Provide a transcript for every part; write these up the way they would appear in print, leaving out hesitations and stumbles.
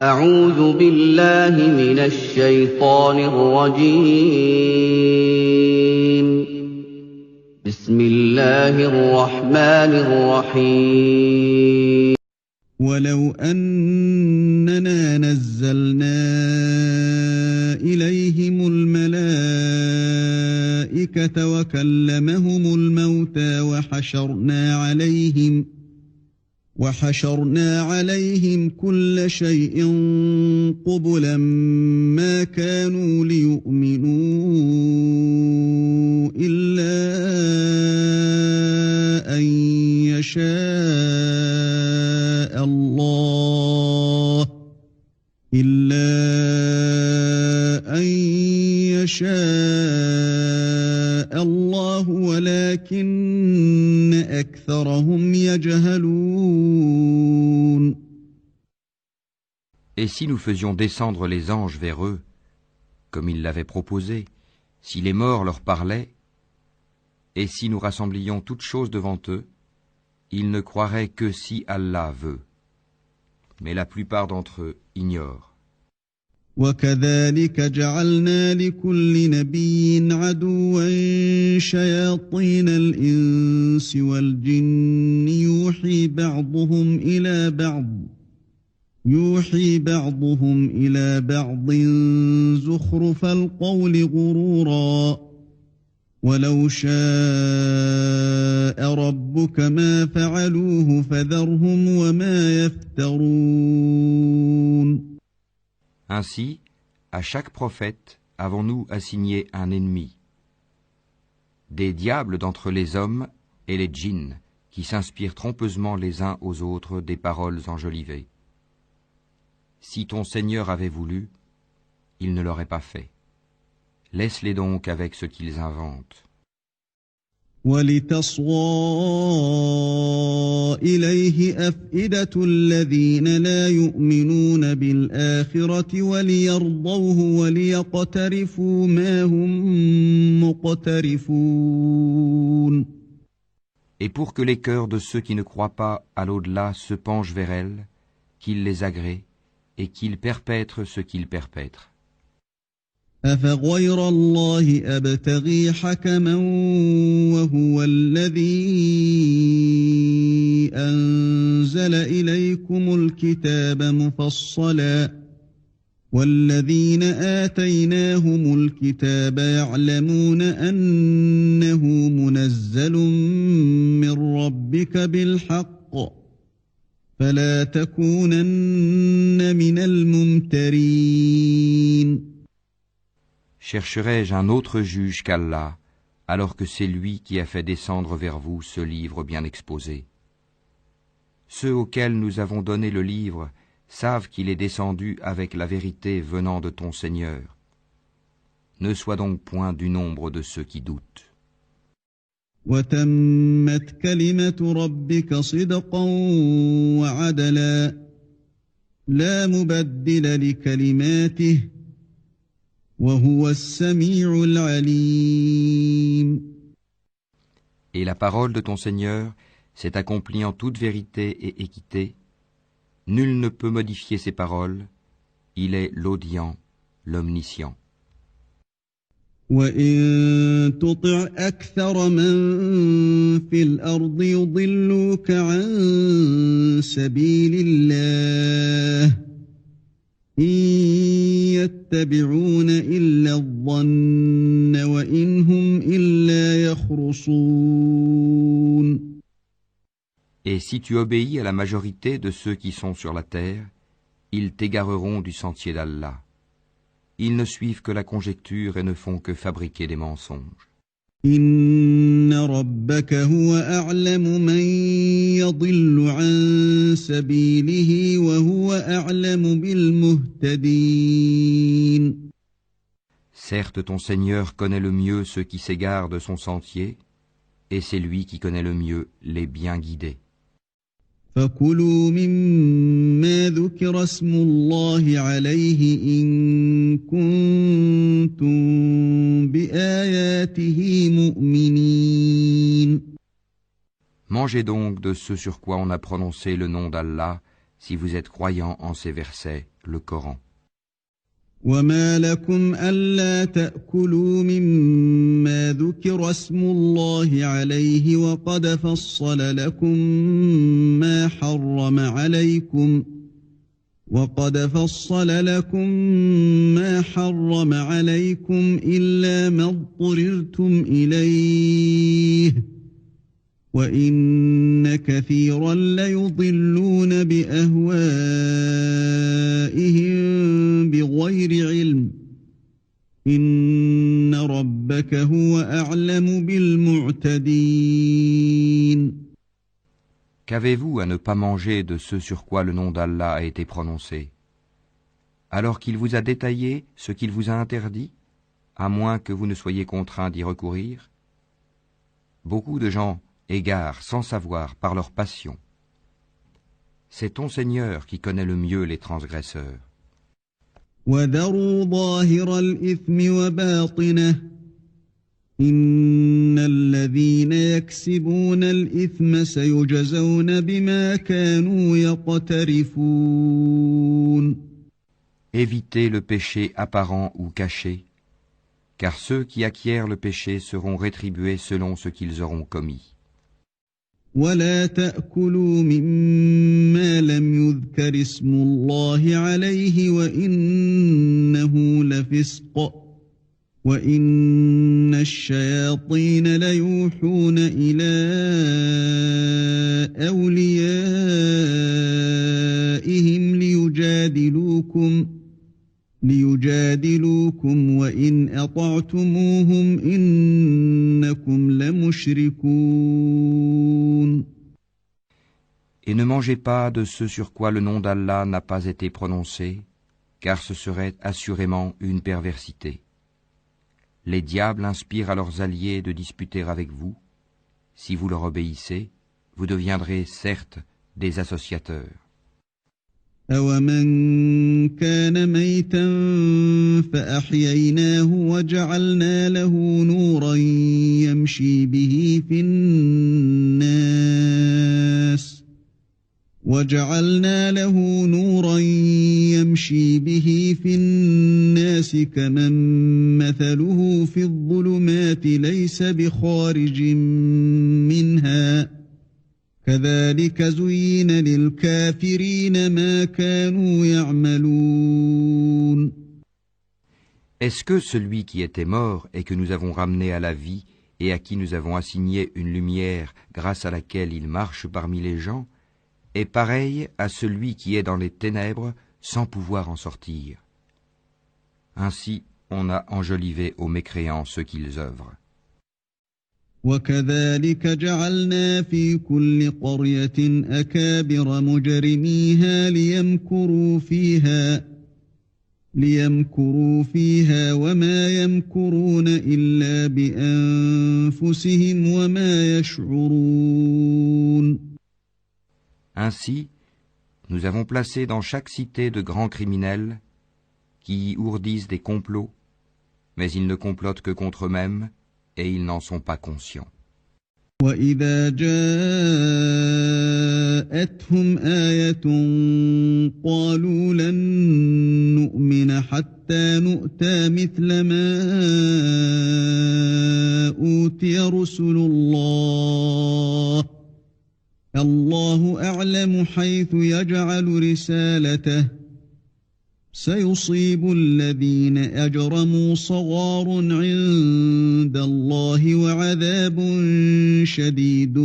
أعوذ بالله من الشيطان الرجيم بسم الله الرحمن الرحيم ولو أننا نزلنا إليهم الملائكة وكلمهم الموتى وحشرنا عليهم كل شيء قبلا ما كانوا ليؤمنوا إلا أن يشاء الله ولكن أكثرهم يجهلون. Et si nous faisions descendre les anges vers eux, comme ils l'avaient proposé, si les morts leur parlaient, et si nous rassemblions toutes choses devant eux, ils ne croiraient que si Allah veut. Mais la plupart d'entre eux ignorent. وكذلك جعلنا لكل نبي عدوا شياطين الإنس والجن يوحي بعضهم إلى بعض زخرف القول غرورا ولو شاء ربك ما فعلوه فذرهم وما يفترون. Ainsi, à chaque prophète avons-nous assigné un ennemi, des diables d'entre les hommes et les djinns, qui s'inspirent trompeusement les uns aux autres des paroles enjolivées. Si ton Seigneur avait voulu, il ne l'aurait pas fait. Laisse-les donc avec ce qu'ils inventent. وَلِتَصْغَىٰ إِلَيْهِ أَفْئِدَةُ الَّذِينَ لَا يُؤْمِنُونَ بِالْآخِرَةِ وَلِيَرْضَوْهُ وَلِيَقْتَرِفُوا مَا هُم مُقْتَرِفُونَ. Et pour que les cœurs de ceux qui ne croient pas à l'au-delà se penchent vers elles, qu'ils les agréent et qu'ils perpètrent ce qu'ils perpètrent. أَفَغَيْرَ اللَّهِ أَبْتَغِي حَكَمًا وَهُوَ الَّذِي أَنزَلَ إِلَيْكُمُ الْكِتَابَ مُفَصَّلًا وَالَّذِينَ آتَيْنَاهُمُ الْكِتَابَ يَعْلَمُونَ أَنَّهُ مُنَزَّلٌ مِّن رَّبِّكَ بِالْحَقِّ فَلَا تَكُونَنَّ مِنَ الْمُمْتَرِينَ. Chercherai-je un autre juge qu'Allah, alors que c'est lui qui a fait descendre vers vous ce livre bien exposé? Ceux auxquels nous avons donné le livre savent qu'il est descendu avec la vérité venant de ton Seigneur. Ne sois donc point du nombre de ceux qui doutent. وَتَمَّتْ كَلِمَةُ رَبِّكَ صِدْقًا وَعَدْلًا لَا مُبَدِّلَ لِكَلِمَاتِهِ وَهُوَ السَّمِيعُ الْعَلِيمُ. Et la parole de ton Seigneur s'est accomplie en toute vérité et équité. Nul ne peut modifier ses paroles. Il est l'audient, l'omniscient. وَإِن تُطِعْ أَكْثَرَ مَن فِي الْأَرْضِ يُضِلُّوكَ عَن سَبِيلِ اللَّهِ إِن يَتَّبِعُونَ إِلَّا الظَّنَّ وَإِنْ هُمْ إِلَّا يَخْرُصُونَ. Et si tu obéis à la majorité de ceux qui sont sur la terre, ils t'égareront du sentier d'Allah. Ils ne suivent que la conjecture et ne font que fabriquer des mensonges. إِنَّ رَبَّكَ هُوَ أَعْلَمُ مَن يَضِلُّ عَن سَبِيلِهِ وَهُوَ أَعْلَمُ بِالْمُهْتَدِينَ. Certes, ton Seigneur connaît le mieux ceux qui s'égarent de son sentier, et c'est lui qui connaît le mieux les bien guidés. فَكُلُوا مِمَّا ذُكِرَ اسْمُ اللَّهِ عَلَيْهِ إِن كُنتُم بِآيَاتِهِ مُؤْمِنِينَ. Mangez donc de ce sur quoi on a prononcé le nom d'Allah, si vous êtes croyants en ces versets, le Coran. وما لكم ألا تأكلوا مما ذكر اسم الله عليه وقد فصل لكم ما حرم عليكم إلا ما اضطررتم إليه وإن كثيرا ليضلون بأهوائهم بغير علم إن ربك هو أعلم بالمعتدين. Qu'avez-vous à ne pas manger de ce sur quoi le nom d'Allah a été prononcé, alors qu'il vous a détaillé ce qu'il vous a interdit, à moins que vous ne soyez contraints d'y recourir? Beaucoup de gens égarent sans savoir par leur passion. C'est ton Seigneur qui connaît le mieux les transgresseurs. وَذَرُوا ظَاهِرَ الْإِثْمِ وَبَاطِنَهُ إِنَّ الَّذِينَ يَكْسِبُونَ الْإِثْمَ سَيُجْزَوْنَ بِمَا كَانُوا يَقْتَرِفُونَ. Évitez le péché apparent ou caché, car ceux qui acquièrent le péché seront rétribués selon ce qu'ils auront commis. ولا تأكلوا مما لم يذكر اسم الله عليه وإنه لفسق وإن الشياطين ليوحون إلى أوليائهم ليجادلوكم وإن أطعتموهم إنكم لمشركون. Et ne mangez pas de ce sur quoi le nom d'Allah n'a pas été prononcé, car ce serait assurément une perversité. Les diables inspirent à leurs alliés de disputer avec vous. Si vous leur obéissez, vous deviendrez certes des associateurs. أَوَمَنْ كَانَ مَيْتًا فَأَحْيَيْنَاهُ وَجَعَلْنَا لَهُ نُورًا يَمْشِي بِهِ فِي النَّاسِ كَمَنْ مَثَلُهُ فِي الظُّلُمَاتِ لَيْسَ بِخَارِجٍ مِنْهَا كَذَلِكَ زُيِّنَ لِلْكَافِرِينَ مَا كَانُوا يَعْمَلُونَ. Est-ce que celui qui était mort et que nous avons ramené à la vie et à qui nous avons assigné une lumière grâce à laquelle il marche parmi les gens est pareil à celui qui est dans les ténèbres sans pouvoir en sortir? Ainsi, on a enjolivé aux mécréants ce qu'ils œuvrent. وَكَذَلِكَ جَعَلْنَا فِي كُلِّ قَرْيَةٍ أَكَابِرَ مُجْرِمِيهَا لِيَمْكُرُوا فِيهَا وَمَا يَمْكُرُونَ إِلَّا بِأَنفُسِهِمْ وَمَا يَشْعُرُونَ. Ainsi, nous avons placé dans chaque cité de grands criminels qui y ourdissent des complots, mais ils ne complotent que contre eux-mêmes et ils n'en sont pas conscients. وَإِذَا جَاءَتْهُمْ آيَةٌ قَالُوا لَن نُّؤْمِنَ حَتَّى نُؤْتَىٰ مِثْلَ مَا أُوتِيَ رُسُلُ اللَّهُ أَعْلَمُ حَيْثُ يَجْعَلُ رِسَالَتَهُ سيصيب الذين أجرموا صغار عند الله وعذاب شديد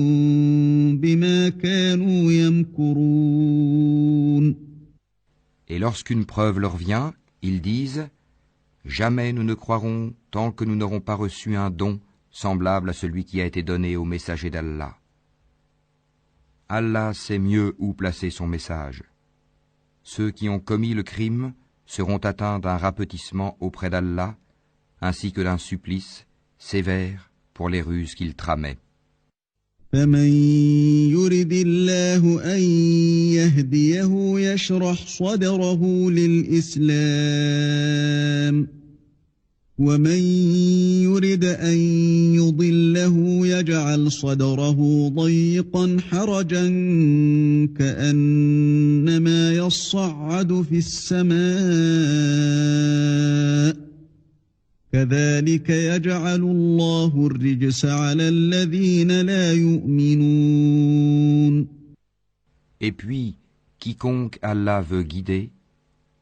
بما كانوا يمكرون. Et lorsqu'une preuve leur vient, ils disent « Jamais nous ne croirons tant que nous n'aurons pas reçu un don semblable à celui qui a été donné au messager d'Allah. » Allah sait mieux où placer son message. Ceux qui ont commis le crime seront atteints d'un rapetissement auprès d'Allah, ainsi que d'un supplice sévère pour les ruses qu'ils tramaient. فَمَنْ يُرِدِ اللَّهُ أَنْ يَهْدِيَهُ يَشْرَحْ صَدْرَهُ لِلْإِسْلَامِ وَمَنْ يُرِدْ أَنْ يُضِلَّهُ يجعل صدره ضيقا حرجا كأنما يصعد في السماء كذلك يجعل الله الرجس على الذين لا يؤمنون. Et puis, quiconque Allah veut guider,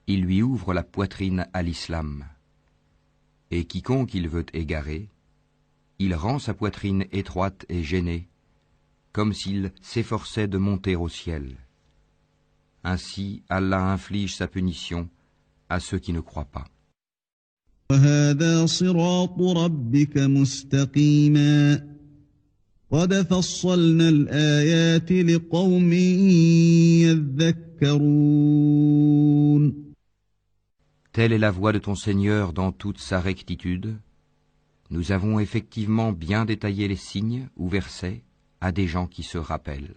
il lui ouvre la poitrine à l'islam. Et quiconque il veut égarer, il rend sa poitrine étroite et gênée, comme s'il s'efforçait de monter au ciel. Ainsi, Allah inflige sa punition à ceux qui ne croient pas. وهذا صراط ربك مستقيما قد فصلنا الآيات لقوم يذكرون. Telle est la voie de ton Seigneur dans toute sa rectitude. Nous avons effectivement bien détaillé les signes ou versets à des gens qui se rappellent.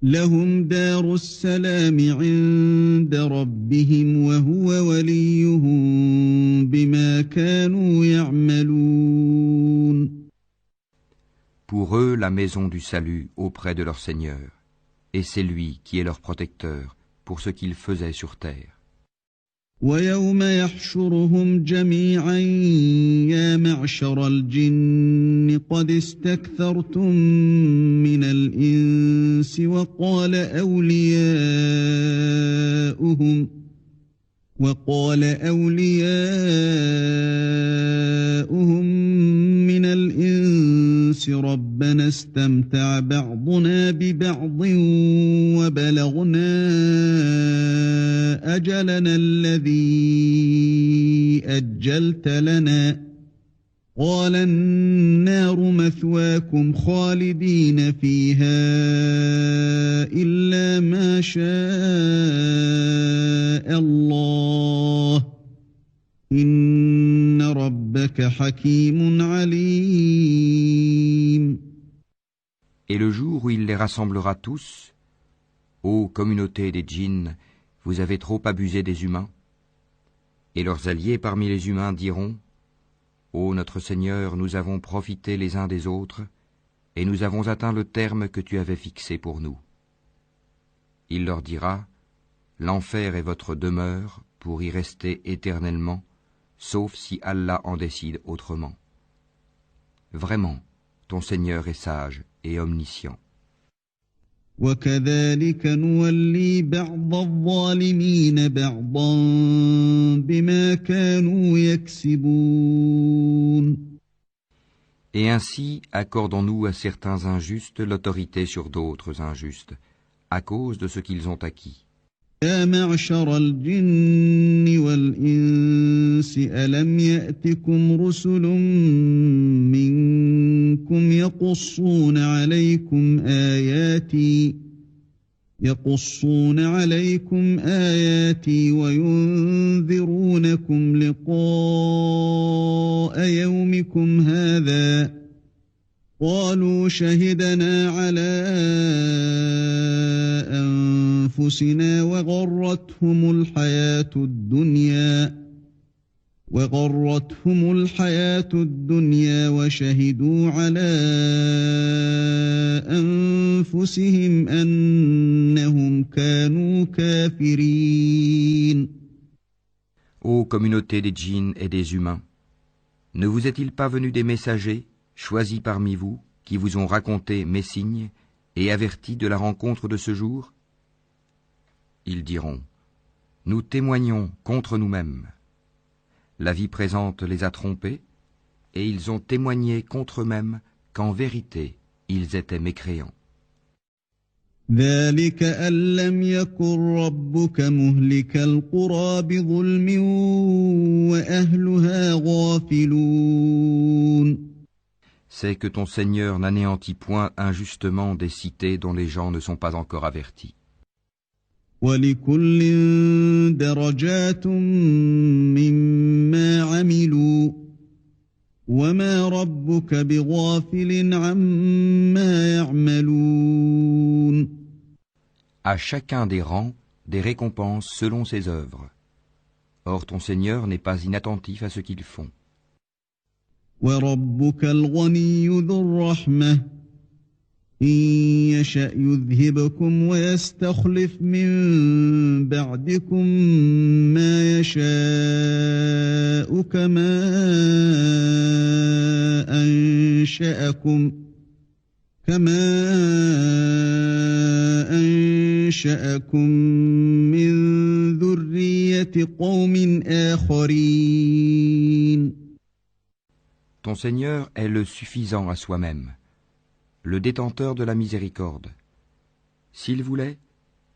لهم دار السلام عند ربهم وهو وليهم بما كانوا يعملون. Pour eux, la maison du salut auprès de leur Seigneur, et c'est lui qui est leur protecteur pour ce qu'ils faisaient sur terre. ويوم يحشرهم جميعا يا معشر الجن قد استكثرتم من الإنس وقال أولياؤهم من الإنس ربنا استمتع بعضنا ببعض وبلغنا أجلنا الذي أجلت لنا قال النار مثواكم خالدين فيها إلا ما شاء الله إن ربك حكيم عليم. Et le jour où il les rassemblera tous, ô communauté des djinns, vous avez trop abusé des humains. Et leurs alliés parmi les humains diront, ô notre Seigneur, nous avons profité les uns des autres, et nous avons atteint le terme que tu avais fixé pour nous. Il leur dira, l'enfer est votre demeure pour y rester éternellement, sauf si Allah en décide autrement. Vraiment, ton Seigneur est sage et omniscient. وكذلك نولي بعض الظالمين بعضا بما كانوا يكسبون. Et ainsi accordons-nous à certains injustes l'autorité sur d'autres injustes, à cause de ce qu'ils ont acquis. يا معشر الجن والإنس ألم يأتكم رسل منكم يقصون عليكم آياتي وينذرونكم لقاء يومكم هذا قالوا شهدنا على أنفسنا وغرتهم الحياة الدنيا وشهدوا على أنفسهم أنهم كانوا كافرين. Ô communauté des djinns et des humains, ne vous est-il pas venu des messagers choisis parmi vous, qui vous ont raconté mes signes et avertis de la rencontre de ce jour? Ils diront, nous témoignons contre nous-mêmes. La vie présente les a trompés, et ils ont témoigné contre eux-mêmes qu'en vérité, ils étaient mécréants. ذلك أن لم يكن ربك مهلك القرى بظلم وأهلها غافلون. C'est que ton Seigneur n'anéantit point injustement des cités dont les gens ne sont pas encore avertis. وَلِكُلٍّ دَرَجَاتٌ مِّمَّا عَمِلُوا وَمَا رَبُّكَ بِغَافِلٍ عَمَّا يَعْمَلُونَ. À chacun des rangs, des récompenses selon ses œuvres. Or ton Seigneur n'est pas inattentif à ce qu'ils font. وربك الغني ذو الرحمة إن يشأ يذهبكم ويستخلف من بعدكم ما يشاء كما أنشأكم من ذرية قوم آخرين. Ton Seigneur est le suffisant à soi-même, le détenteur de la miséricorde. S'il voulait,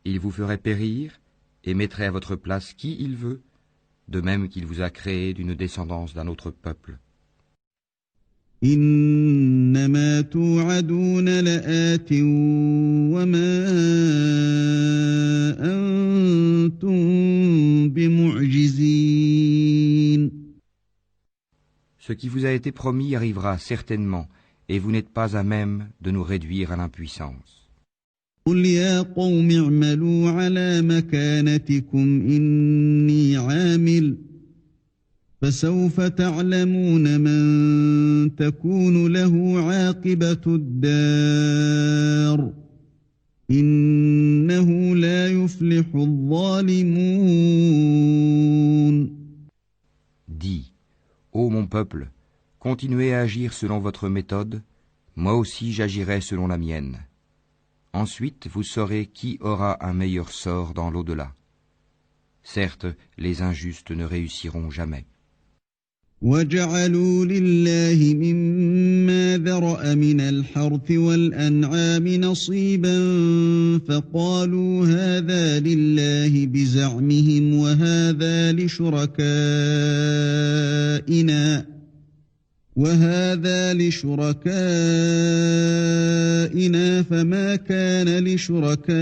il vous ferait périr et mettrait à votre place qui il veut, de même qu'il vous a créé d'une descendance d'un autre peuple. إنما توعدون لآت وما أنتم بمعجزين. Ce qui vous a été promis arrivera certainement, et vous n'êtes pas à même de nous réduire à l'impuissance. قل يا قوم اعملوا على مكانتكم إني عامل فسوف تعلمون من تكون له عاقبة الدار إنه لا يفلح الظالمون. Dis, ô mon peuple, continuez à agir selon votre méthode, moi aussi j'agirai selon la mienne. Ensuite, vous saurez qui aura un meilleur sort dans l'au-delà. Certes, les injustes ne réussiront jamais. وَجَعَلُوا لِلَّهِ مِمَّا ذَرَأَ مِنَ الْحَرْثِ وَالْأَنْعَامِ نَصِيبًا فَقَالُوا هَذَا لِلَّهِ بِزَعْمِهِمْ وَهَذَا لِشُرَكَائِنَا فَمَا كَانَ لِشُرَكَائِهِمْ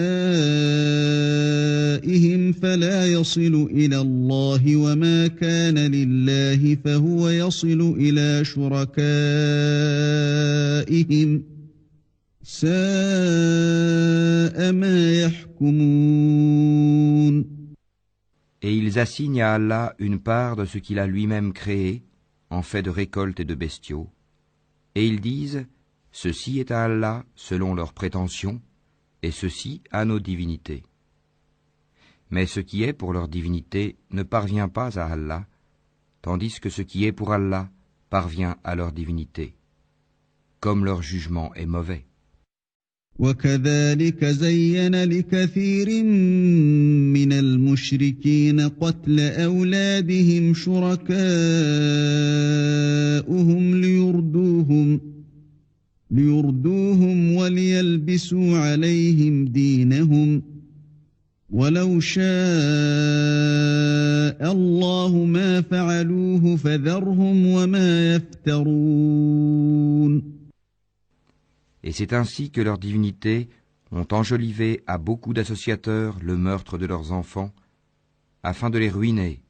فَلَا يَصِلُ إِلَى اللَّهِ وَمَا كَانَ لِلَّهِ فَهُوَ يَصِلُ إِلَى شُرَكَائِهِمْ سَاءَ مَا يَحْكُمُونَ. Et ils assignent à Allah une part de ce qu'il a lui-même créé, en fait de récolte et de bestiaux, et ils disent, ceci est à Allah selon leurs prétentions, et ceci à nos divinités. Mais ce qui est pour leur divinité ne parvient pas à Allah, tandis que ce qui est pour Allah parvient à leur divinité, comme leur jugement est mauvais. وَكَذَلِكَ زَيَّنَ لِكَثِيرٍ مِّنَ الْمُشْرِكِينَ قَتْلَ أَوْلَادِهِمْ شُرَكَاؤُهُمْ لِيُرْدُوهُمْ وَلِيَلْبِسُوا عَلَيْهِمْ دِينَهُمْ وَلَوْ شَاءَ اللَّهُ مَا فَعَلُوهُ فَذَرْهُمْ وَمَا يَفْتَرُونَ. Et c'est ainsi que leurs divinités ont enjolivé à beaucoup d'associateurs le meurtre de leurs enfants, afin de les ruiner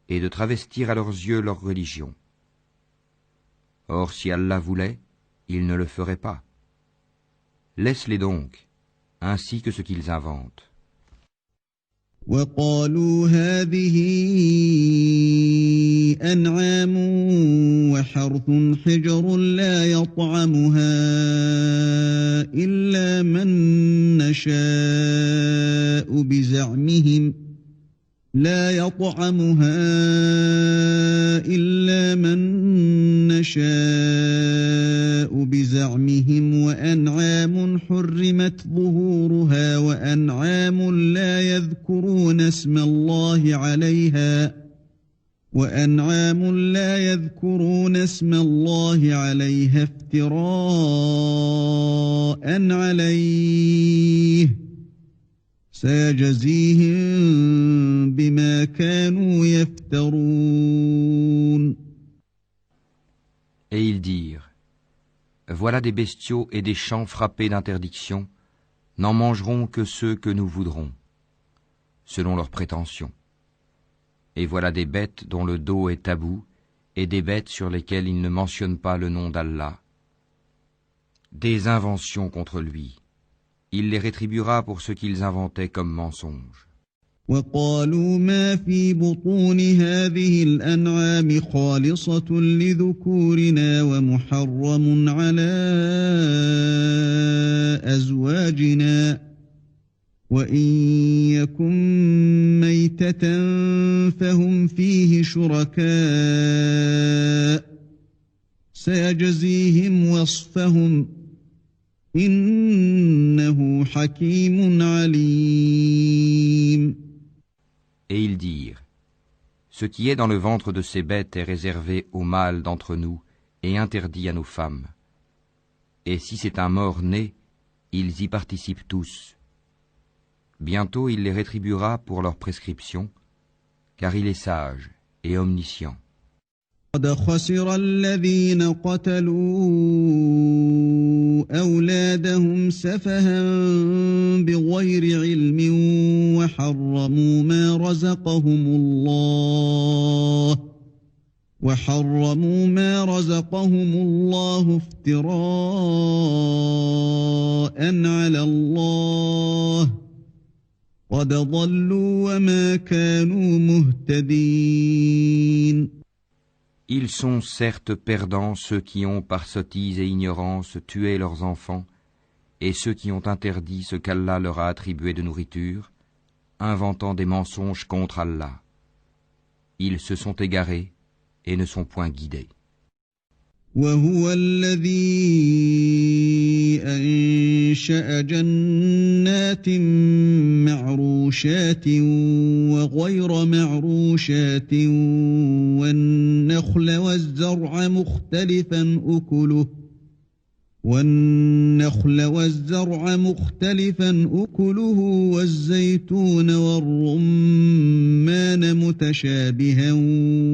et de travestir à leurs yeux leur religion. Or, si Allah voulait, il ne le ferait pas. Laisse-les donc, ainsi que ce qu'ils inventent. وَقَالُوا هَٰذِهِ أَنْعَامٌ وَحَرْثٌ حِجْرٌ لَا يَطْعَمُهَا إِلَّا مَن نَّشَاءُ بِزَعْمِهِمْ وَأَنْعَامٌ حُرِّمَتْ ظُهُورُهَا وَأَنْعَامٌ لا يذكرون اسم الله عليها افتراء عليه سيجزيهم بما كانوا يفترون. Et ils dirent, voilà des bestiaux et des champs frappés d'interdiction, n'en mangeront que ceux que nous voudrons, selon leurs prétentions. Et voilà des bêtes dont le dos est tabou, et des bêtes sur lesquelles ils ne mentionnent pas le nom d'Allah. Des inventions contre lui. Il les rétribuera pour ce qu'ils inventaient comme mensonges. وقالوا ما في بطون هذه الأنعام خالصة لذكورنا ومحرم على أزواجنا وإن يكن ميتة فهم فيه شركاء سيجزيهم وصفهم إنه حكيم عليم. Et ils dirent, ce qui est dans le ventre de ces bêtes est réservé aux mâles d'entre nous et interdit à nos femmes. Et si c'est un mort-né, ils y participent tous. Bientôt il les rétribuera pour leurs prescriptions, car il est sage et omniscient. قد خسر الذين قتلوا أولادهم سفها بغير علم وحرموا ما رزقهم الله افتراء على الله قد ضلوا وما كانوا مهتدين. Ils sont certes perdants ceux qui ont par sottise et ignorance tué leurs enfants, et ceux qui ont interdit ce qu'Allah leur a attribué de nourriture, inventant des mensonges contre Allah. Ils se sont égarés et ne sont point guidés. وهو الذي أنشأ جنات معروشات وغير معروشات والنخل والزرع مختلفا أكله والزيتون والرمان متشابها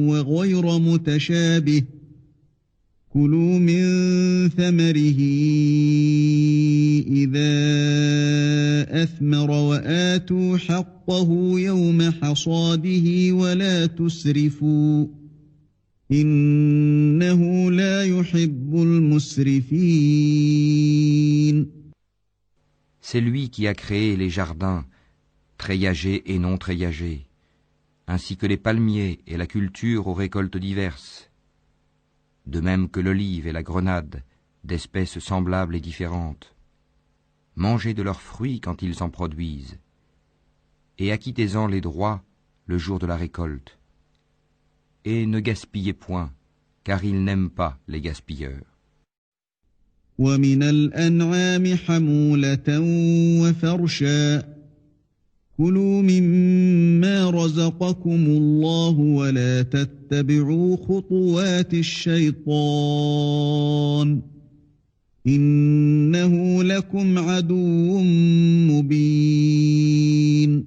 وغير متشابه كلوا من ثمره إذا أثمر وآتوا حقه يوم حصاده ولا تسرفوا إنه لا يحب المسرفين. C'est lui qui a créé les jardins, treillagés et non treillagés, ainsi que les palmiers et la culture aux récoltes diverses, de même que l'olive et la grenade, d'espèces semblables et différentes. Mangez de leurs fruits quand ils en produisent, et acquittez-en les droits le jour de la récolte. Et ne gaspillez point, car il n'aime pas les gaspilleurs. ومن الأنعام حمولة وفرشا كلوا مما رزقكم الله ولا تتبعوا خطوات الشيطان إنه لكم عدو مبين.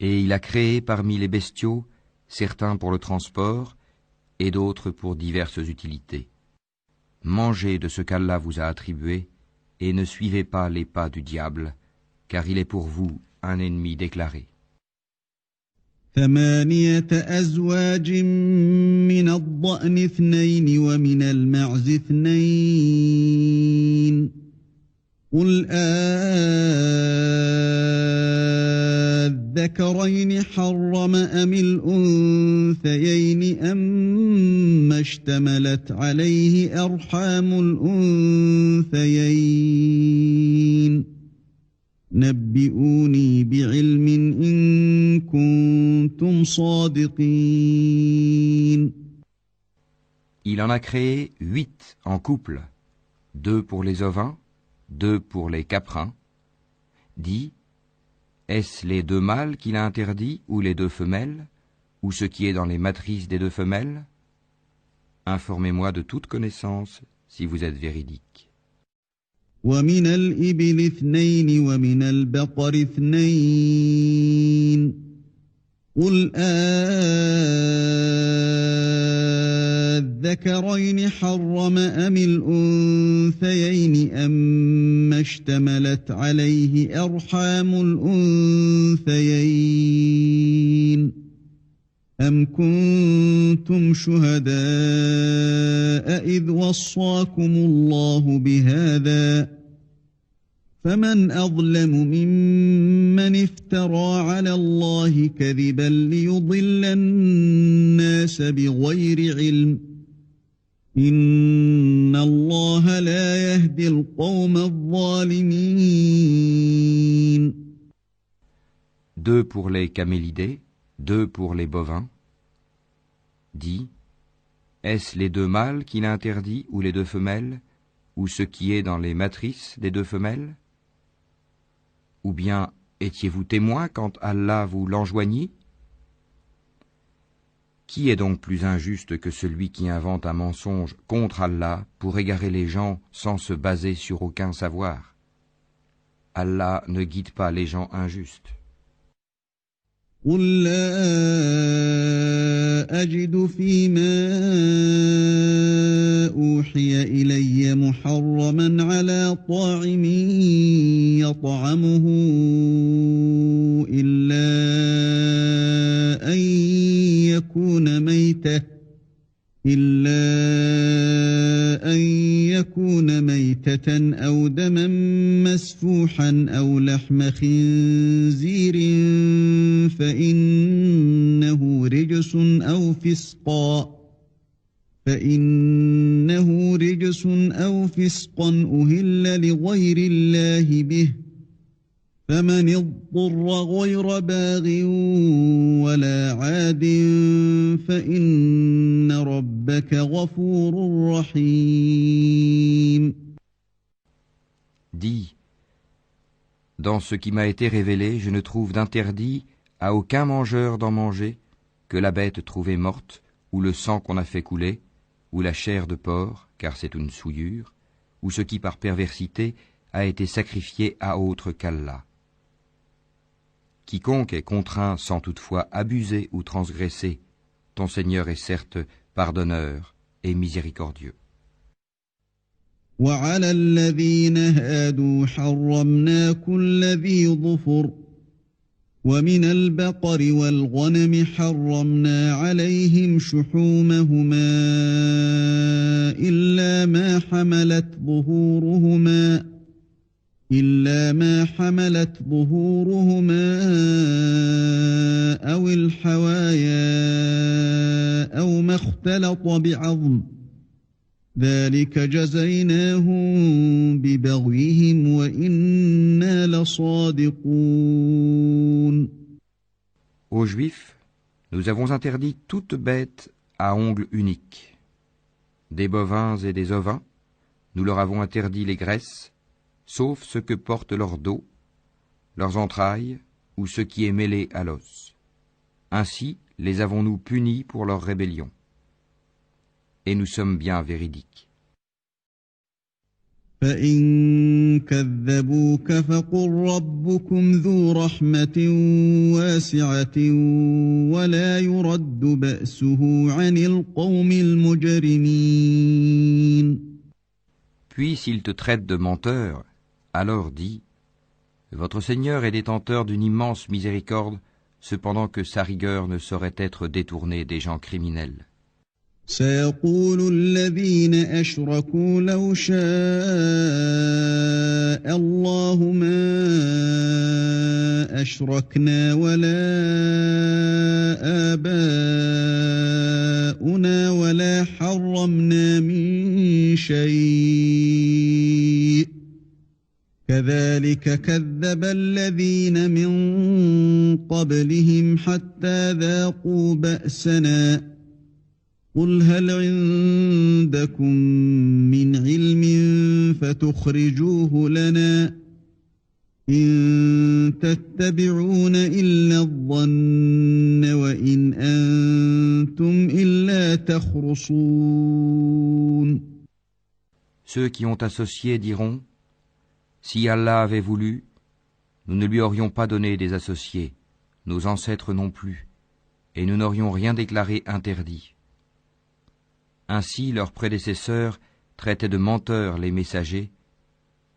Et il a créé parmi les bestiaux certains pour le transport et d'autres pour diverses utilités. Mangez de ce qu'Allah vous a attribué et ne suivez pas les pas du diable, car il est pour vous un ennemi déclaré. 8 أزواج من الضأن 2 ومن المعز 2 قل الذكرين حرم أم الأنثيين أما اشتملت عليه أرحام الأنثيين نبئوني بعلم إن كنتم صادقين. Il en a créé 8 en couple, 2 pour les ovins, 2 pour les caprins. Dis, est-ce les 2 mâles qu'il a interdits ou les 2 femelles, ou ce qui est dans les matrices des 2 femelles? Informez-moi de toute connaissance si vous êtes véridique. ومن الإبل 2 ومن البقر 2 قل الذكرين حرم أم الأنثيين أما اشتملت عليه أرحام الأنثيين أم كنتم شهداء إذ وصاكم الله بهذا فمن أظلم ممن افترى على الله كذبا ليضل الناس بغير علم إن الله لا يهدي القوم الظالمين. 2 pour les camélidés, 2 pour les bovins. Dis, est-ce les 2 mâles qu'il a interdits ou les 2 femelles, ou ce qui est dans les matrices des 2 femelles? Ou bien étiez-vous témoin quand Allah vous l'enjoignit? Qui est donc plus injuste que celui qui invente un mensonge contre Allah pour égarer les gens sans se baser sur aucun savoir? Allah ne guide pas les gens injustes. قل لا أجد فيما أوحي إلي محرما على طاعم يطعمه إلا أن يكون ميتة أو دما مسفوحا أو لحم خنزير فإنه رجس أو فسقا أهل لغير الله به فمن اضطر غير باغ ولا عاد فإن ربك غفور رحيم. Dis, dans ce qui m'a été révélé, je ne trouve d'interdit à aucun mangeur d'en manger que la bête trouvée morte, ou le sang qu'on a fait couler, ou la chair de porc, car c'est une souillure, ou ce qui par perversité a été sacrifié à autre qu'Allah. Quiconque est contraint sans toutefois abuser ou transgresser, ton Seigneur est certes pardonneur et miséricordieux. وعلى الذين هادوا حرمنا كل ذي ظفر ومن البقر والغنم حرمنا عليهم شحومهما إلا ما حملت ظهورهما أو الحوايا أو ما اختلط بعظم ذلك جزيناهم ببغيهم وإنا لصادقون. Aux Juifs, nous avons interdit toute bête à ongles uniques. Des bovins et des ovins, nous leur avons interdit les graisses, sauf ce que porte leur dos, leurs entrailles ou ce qui est mêlé à l'os. Ainsi les avons-nous punis pour leur rébellion. Et nous sommes bien véridiques. فإن كذبوك فقل ربكم ذو رحمة واسعة ولا يرد بأسه عن القوم المجرمين. Puis s'ils te traitent de menteur, alors dis, votre Seigneur est détenteur d'une immense miséricorde, cependant que sa rigueur ne saurait être détournée des gens criminels. سيقول الذين أشركوا لو شاء الله ما أشركنا ولا آباؤنا ولا حرمنا من شيء كذلك كذب الذين من قبلهم حتى ذاقوا بأسنا قل هل عندكم من علم فتخرجوه لنا إن تتبعون إلا الظن وإن أنتم إلا تخرصون. Ceux qui ont associé diront, si Allah avait voulu, nous ne lui aurions pas donné des associés, nos ancêtres non plus, et nous n'aurions rien déclaré interdit. Ainsi leurs prédécesseurs traitaient de menteurs les messagers,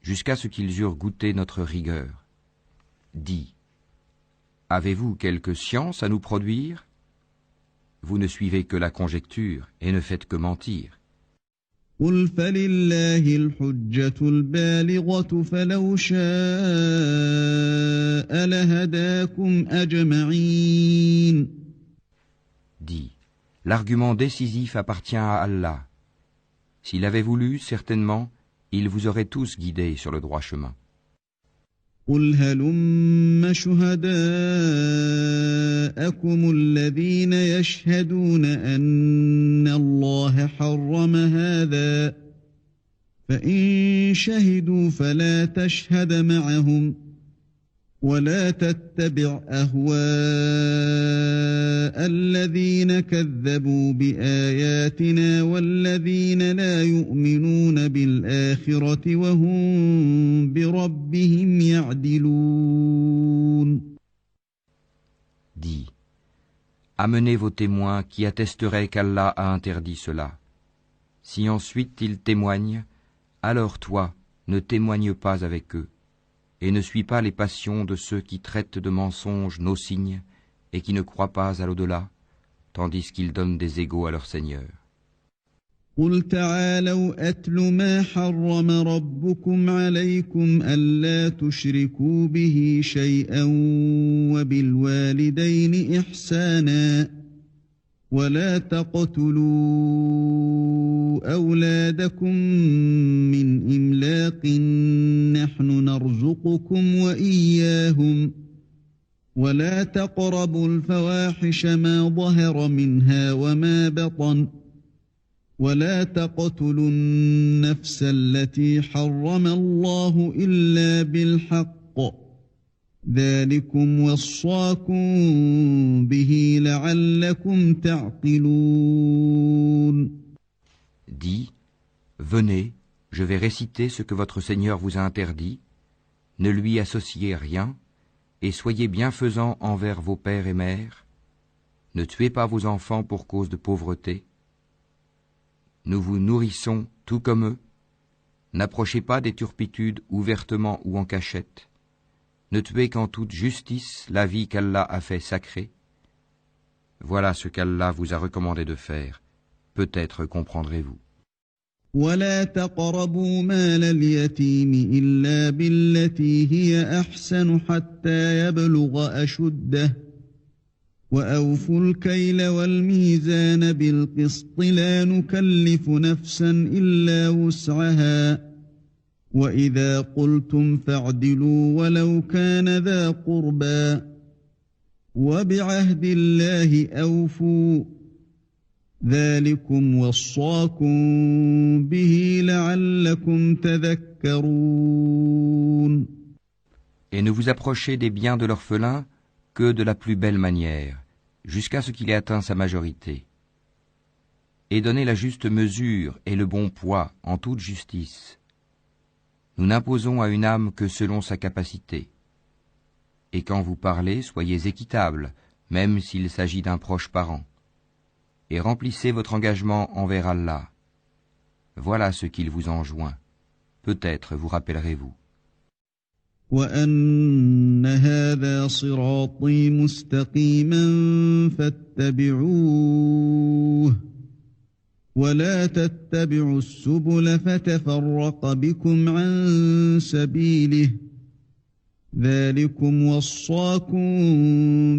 jusqu'à ce qu'ils eurent goûté notre rigueur. Dis, avez-vous quelque science à nous produire? Vous ne suivez que la conjecture et ne faites que mentir. قل فلله الحجة البالغة فلو شاء لهداكم أجمعين. Dis, l'argument décisif appartient à Allah. S'il avait voulu, certainement, il vous aurait tous guidés sur le droit chemin. قل هلم شهداءكم الذين يشهدون أن الله حرم هذا فإن شهدوا فلا تشهد معهم ولا تتبع أهواء الذين كذبوا بآياتنا والذين لا يؤمنون بالآخرة وهم بربهم يعدلون. Dis, amenez vos témoins qui attesteraient qu'Allah a interdit cela. Si ensuite ils témoignent, alors toi, ne témoigne pas avec eux. Et ne suis pas les passions de ceux qui traitent de mensonges nos signes et qui ne croient pas à l'au-delà, tandis qu'ils donnent des égaux à leur Seigneur. قل تعالوا أتل ما حرم ربكم عليكم ألا تشركوا به شيئا وبالوالدين إحسانا ولا تقتلوا أولادكم من إملاق نحن نرزقكم وإياهم ولا تقربوا الفواحش ما ظهر منها وما بطن ولا تقتلوا النفس التي حرم الله إلا بالحق ذلكم وصاكم به لعلكم تعقلون. Dis, venez, je vais réciter ce que votre Seigneur vous a interdit, ne lui associez rien, et soyez bienfaisants envers vos pères et mères, ne tuez pas vos enfants pour cause de pauvreté, nous vous nourrissons tout comme eux, n'approchez pas des turpitudes ouvertement ou en cachette, ne tuez qu'en toute justice la vie qu'Allah a fait sacrée. Voilà ce qu'Allah vous a recommandé de faire, peut-être comprendrez-vous. ولا تقربوا مال اليتيم إلا بالتي هي أحسن حتى يبلغ أشده وأوفوا الكيل والميزان بالقسط لا نكلف نفسا إلا وسعها وإذا قلتم فاعدلوا ولو كان ذا قربى وبعهد الله أوفوا ذلكم وصاكم به لعلكم تذكرون. Et ne vous approchez des biens de l'orphelin que de la plus belle manière, jusqu'à ce qu'il ait atteint sa majorité. Et donnez la juste mesure et le bon poids en toute justice. Nous n'imposons à une âme que selon sa capacité. Et quand vous parlez, soyez équitables, même s'il s'agit d'un proche parent. Et remplissez votre engagement envers Allah. Voilà ce qu'il vous enjoint. Peut-être vous rappellerez-vous. وأن هذا صراطي مستقيما فاتبعوه ولا تتبعوا السبل فتفرق بكم عن سبيله ذلكم وصاكم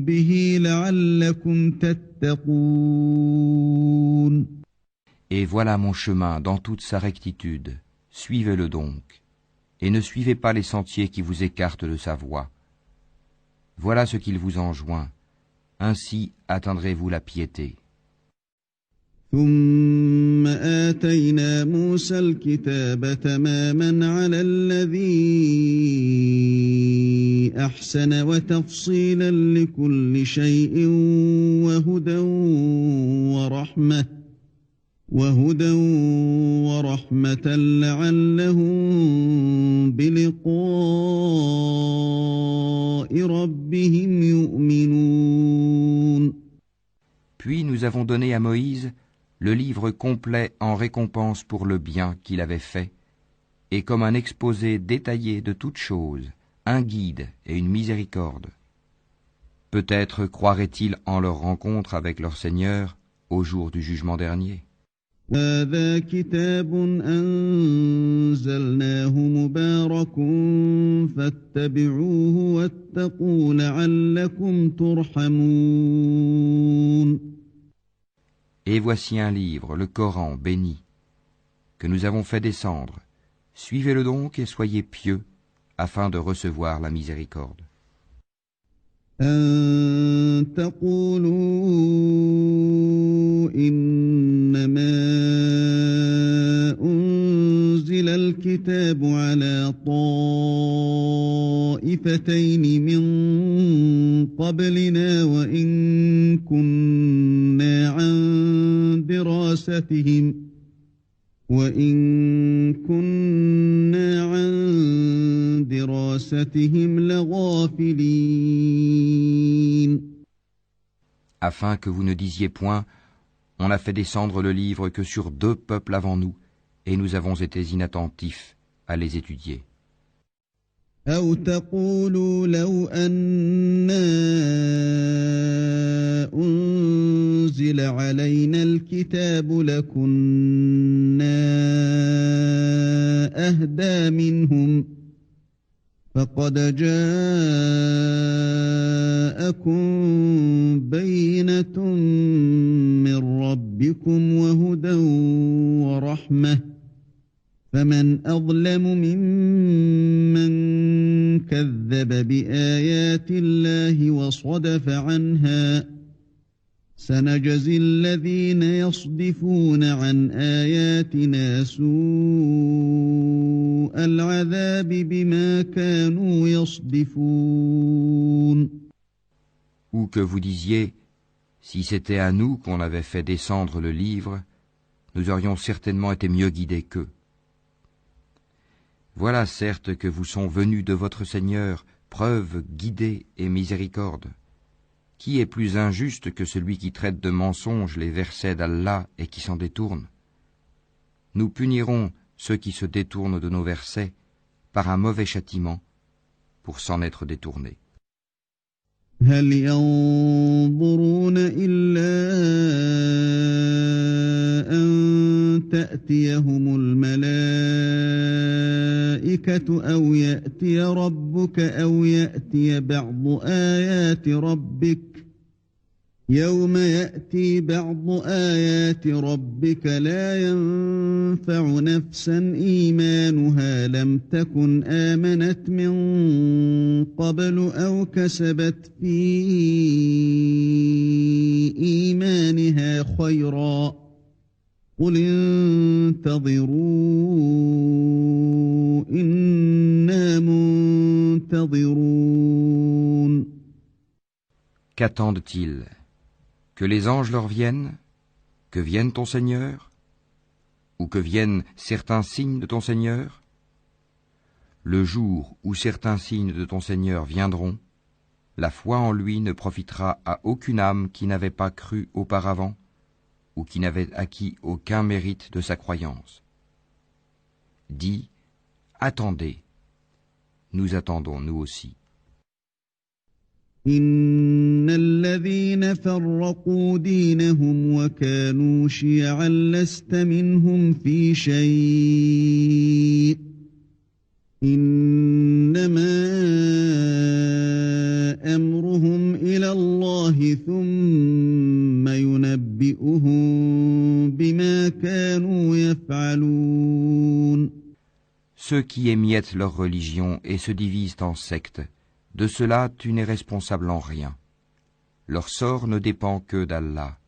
به لعلكم تتقون. Et voilà mon chemin dans toute sa rectitude. Suivez-le donc. Et ne suivez pas les sentiers qui vous écartent de sa voie. Voilà ce qu'il vous enjoint. Ainsi atteindrez-vous la piété. ثم آتينا موسى الكتاب تماما على الذي أحسن وتفصيلا لكل شيء وهدى ورحمة لعلهم بلقاء ربهم يؤمنون. Puis nous avons donné à Moïse le livre complet en récompense pour le bien qu'il avait fait, et comme un exposé détaillé de toutes choses, un guide et une miséricorde. Peut-être croiraient-ils en leur rencontre avec leur Seigneur au jour du jugement dernier. هذا كتاب أنزلناه مبارك فاتبعوه واتقوا لعلكم ترحمون. Et voici un livre, le Coran béni, que nous avons fait descendre. Suivez-le donc et soyez pieux, afin de recevoir la miséricorde. أن تقولوا إنما أنزل الكتاب على طائفتين من قبلنا وإن كنا عن دراستهم لغافلين. Afin que vous ne disiez point, on a fait descendre le livre que sur 2 peuples avant nous, et nous avons été inattentifs à les étudier. أو تقولوا لو أنا أنزل علينا الكتاب لكنا أهدى منهم فقد جاءكم بينة من ربكم وهدى ورحمة فمن أظلم ممن كذب بآيات الله وصدف عنها سنجزي الذين يصدفون عن آياتنا سوء العذاب بما كانوا يصدفون. Ou que vous disiez, si c'était à nous qu'on avait fait descendre le livre, nous aurions certainement été mieux guidés qu'eux. Voilà certes que vous sont venus de votre Seigneur preuve, guidée et miséricorde. Qui est plus injuste que celui qui traite de mensonges les versets d'Allah et qui s'en détourne? Nous punirons ceux qui se détournent de nos versets par un mauvais châtiment pour s'en être détournés. هل ينظرون إلا أن تأتيهم الملائكة أو يأتي ربك أو يأتي بعض آيات ربك يوم يأتي بعض آيات ربك لا ينفع نفسا إيمانها لم تكن آمنت من قبل أو كسبت في إيمانها خيرا قل انتظروا إنا منتظرون. Qu'attendent-ils? Que les anges leur viennent? Que vienne ton Seigneur? Ou que viennent certains signes de ton Seigneur? Le jour où certains signes de ton Seigneur viendront, la foi en lui ne profitera à aucune âme qui n'avait pas cru auparavant ou qui n'avait acquis aucun mérite de sa croyance. Dis, attendez, nous attendons nous aussi. إن الذين فرقوا دينهم وكانوا شيعا لست منهم في شيء إنما أمرهم إلى الله ثم ينبئهم بما كانوا يفعلون. Ceux qui émiettent leur religion et se divisent en sectes, de cela tu n'es responsable en rien. Leur sort ne dépend que d'Allah.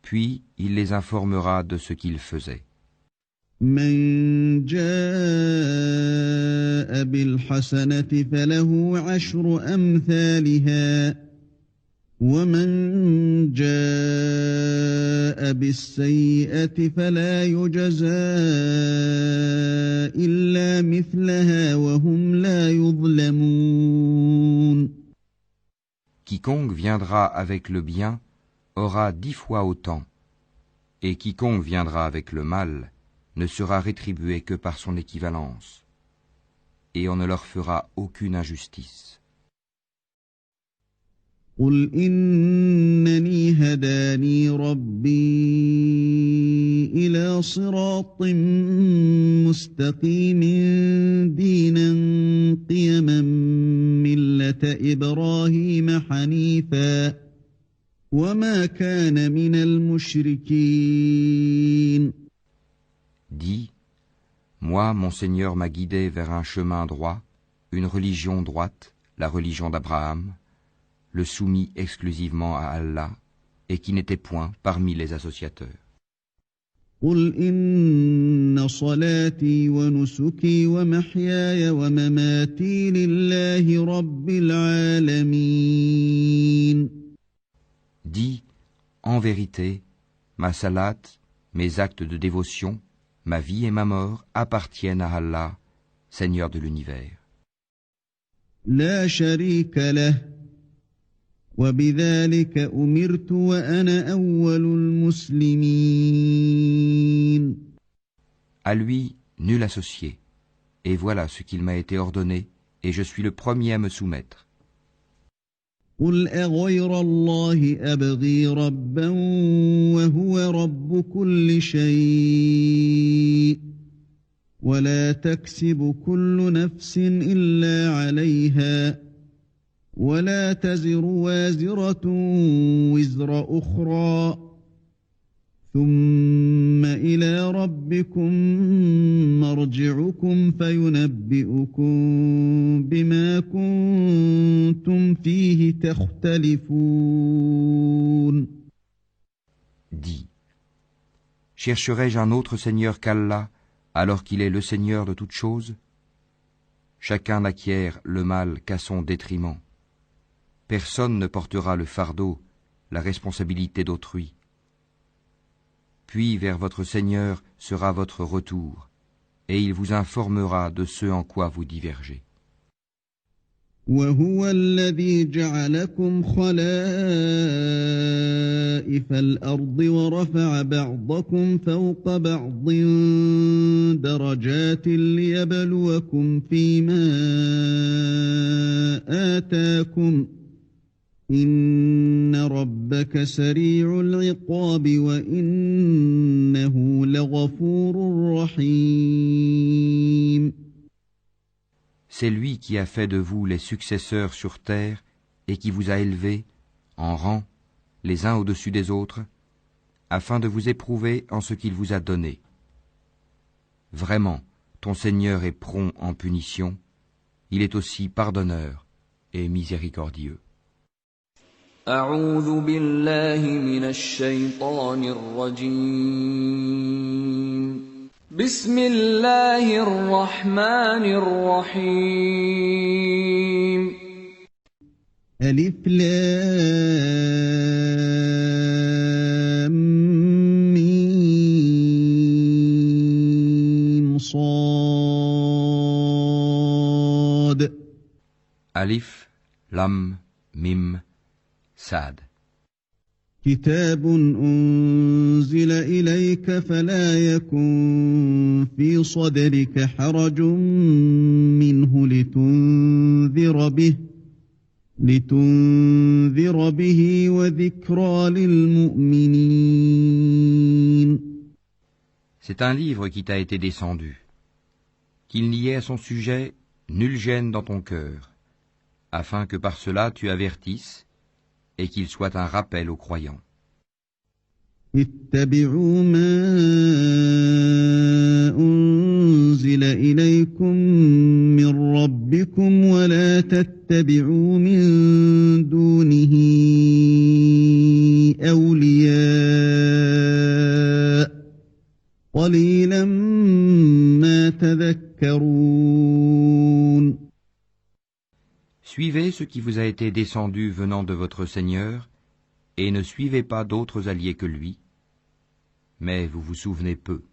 Puis il les informera de ce qu'ils faisaient. من جاء بالحسنة فله عشر أمثالها ومن جاء بالسيئة فلا يجزى إلا مثلها وهم لا يظلمون. Quiconque viendra avec le bien aura 10 fois autant, et quiconque viendra avec le mal ne sera rétribué que par son équivalence, et on ne leur fera aucune injustice. قل إنني هداني ربي إلى إلى صراط مستقيم دينا قيما ملة إبراهيم حنيفا وما كان من المشركين. Dis, moi, mon Seigneur m'a guidé vers un chemin droit, une religion droite, la religion d'Abraham, le soumis exclusivement à Allah, et qui n'était point parmi les associateurs. قل إن صلاتي ونسكي ومحياي ومماتي لله رب العالمين. Dis, en vérité, ma salat, mes actes de dévotion, ma vie et ma mort appartiennent à Allah, Seigneur de l'univers. لا شريك له وبذلك أمرت وأنا أول المسلمين. À lui, nul associé. Et voilà ce qu'il m'a été ordonné, et je suis le premier à me soumettre. قل أغير الله أبغي ربا وهو رب كل شيء ولا تكسب كل نفس إلا عليها ولا تزر وازرة وزر أخرى ثم إلى ربكم مرجعكم فينبئكم بما كنتم فيه تختلفون. Dis, chercherai-je un autre Seigneur qu'Allah, alors qu'il est le Seigneur de toutes choses? Chacun n'acquiert le mal qu'à son détriment. Personne ne portera le fardeau, la responsabilité d'autrui. Puis vers votre Seigneur sera votre retour, et il vous informera de ce en quoi vous divergez. وهو الذي جعلكم خلائف الأرض ورفع بعضكم فوق بعض درجات ليبلوكم فيما آتاكم إن ربك سريع العقاب وإنه لغفور رحيم. C'est lui qui a fait de vous les successeurs sur terre et qui vous a élevés, en rang, les uns au-dessus des autres, afin de vous éprouver en ce qu'il vous a donné. Vraiment, ton Seigneur est prompt en punition, il est aussi pardonneur et miséricordieux. أعوذ بالله من الشيطان الرجيم. بسم الله الرحمن الرحيم. ألف لام ميم صاد. Alif, Lam, Mim, Sad. كتاب أنزل إليك فلا يكن في صدرك حرج منه لتنذر به وذكرى للمؤمنين. C'est un livre qui t'a été descendu. Qu'il n'y ait à son sujet nulle gêne dans ton cœur, afin que par cela tu avertisses et qu'il soit un rappel aux croyants. اتبعوا ما أنزل إليكم من ربكم ولا تتبعوا من دونه أولياء قليلا ما تذكرون. Suivez ce qui vous a été descendu venant de votre Seigneur, et ne suivez pas d'autres alliés que lui, mais vous vous souvenez peu.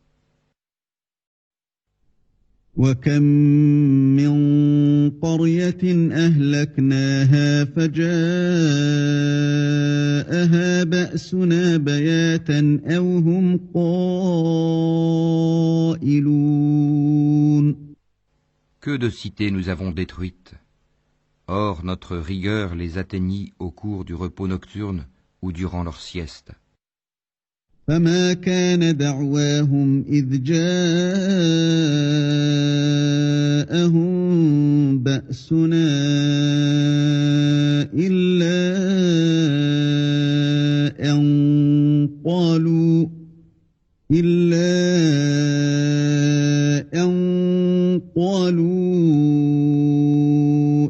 وكم من قرية أهلكناها فجاءها بأسنا بياتا أو هم قائلون. Que de cités nous avons détruites. Or notre rigueur les atteignit au cours du repos nocturne ou durant leur sieste. فما كان دعواهم إذ جاءهم بأسنا إلا أن قالوا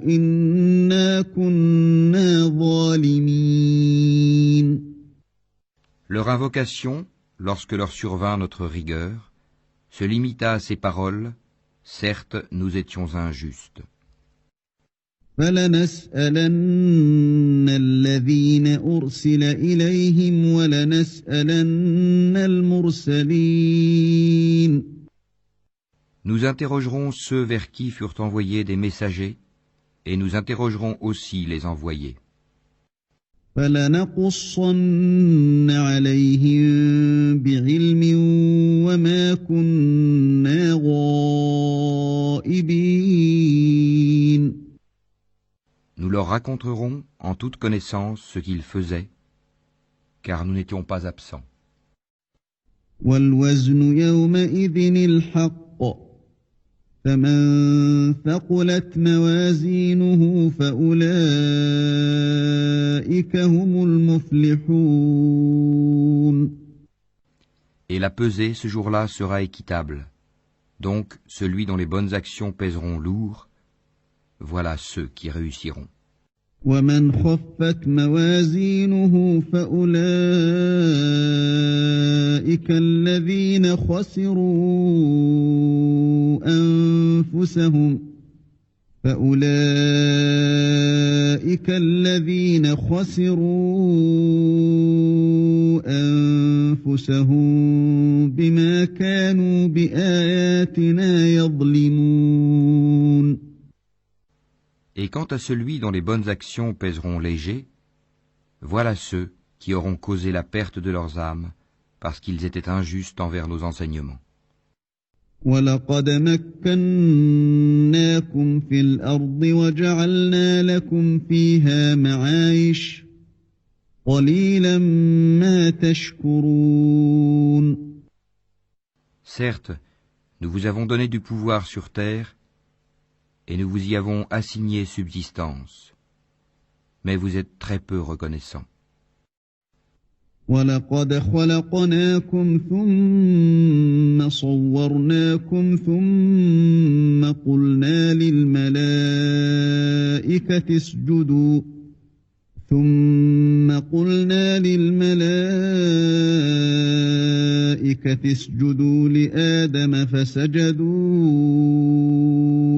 إنا كنا ظالمين. Leur invocation, lorsque leur survint notre rigueur, se limita à ces paroles, certes nous étions injustes. فلنسألن الذين أرسل إليهم ولنسألن المرسلين. Nous interrogerons ceux vers qui furent envoyés des messagers, et nous interrogerons aussi les envoyés. فلنقصن عليهم بعلم وما كنا غائبين. Nous leur raconterons en toute connaissance ce qu'ils faisaient, car nous n'étions pas absents. والوزن يومئذ الحق فمن ثقلت موازينه فأولئك هم المفلحون. Et la pesée ce jour-là sera équitable. Donc celui dont les bonnes actions pèseront lourd, voilà ceux qui réussiront. ومن خفت موازينه فأولئك الذين خسروا أنفسهم بما كانوا بآياتنا يظلمون. Et quant à celui dont les bonnes actions pèseront léger, voilà ceux qui auront causé la perte de leurs âmes parce qu'ils étaient injustes envers nos enseignements. وَلَقَدْ مَكَّنَّاكُمْ فِي الْأَرْضِ وَجَعَلْنَا لَكُمْ فِيهَا مَعَايِشَ قَلِيلًا مَا تَشْكُرُونَ. Certes, nous vous avons donné du pouvoir sur terre et nous vous y avons assigné subsistance, mais vous êtes très peu reconnaissants. وَلَقَدْ خَلَقْنَاكُمْ ثُمَّ صَوَّرْنَاكُمْ ثُمَّ قُلْنَا لِلْمَلَائِكَةِ اسْجُدُوا لِآدَمَ فَسَجَدُوا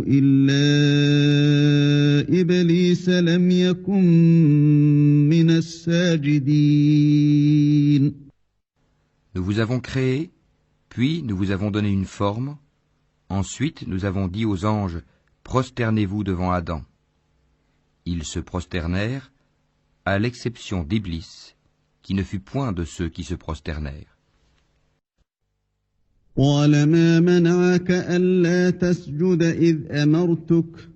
إِلَّا إِبْلِيسَ لَمْ يَكُنْ مِنَ السَّاجِدِينَ. Nous vous avons créé, puis nous vous avons donné une forme, ensuite nous avons dit aux anges, prosternez-vous devant Adam. Ils se prosternèrent, à l'exception d'Iblis, qui ne fut point de ceux qui se prosternèrent. قال ما منعك ألا تسجد إذ أمرتك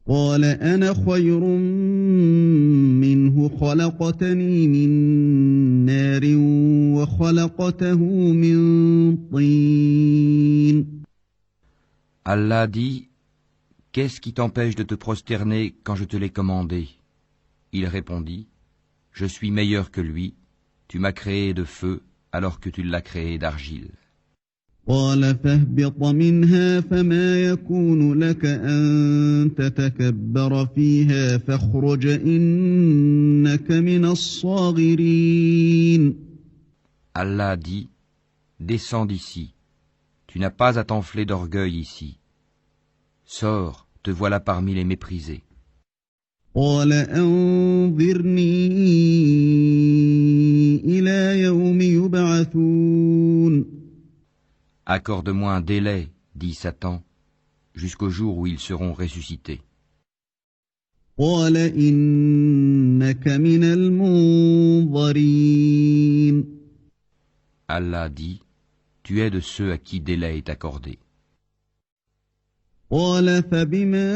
قال أنا خير منه خلقتني من نار وخلقته من طين. Allah dit, qu'est-ce qui t'empêche de te prosterner quand je te l'ai commandé? Il répondit, je suis meilleur que lui, tu m'as créé de feu alors que tu l'as créé d'argile. قال فاهبط منها فما يكون لك أن تتكبر فيها فاخرج إنك من الصاغرين. Allah dit, descends d'ici, tu n'as pas à t'enfler d'orgueil ici. Sors, te voilà parmi les méprisés. قال أنظرني إلى يوم يبعثون. Accorde-moi un délai, dit Satan, jusqu'au jour où ils seront ressuscités. قال إنك من المنظرين. Allah dit, tu es de ceux à qui délai est accordé. قال فبما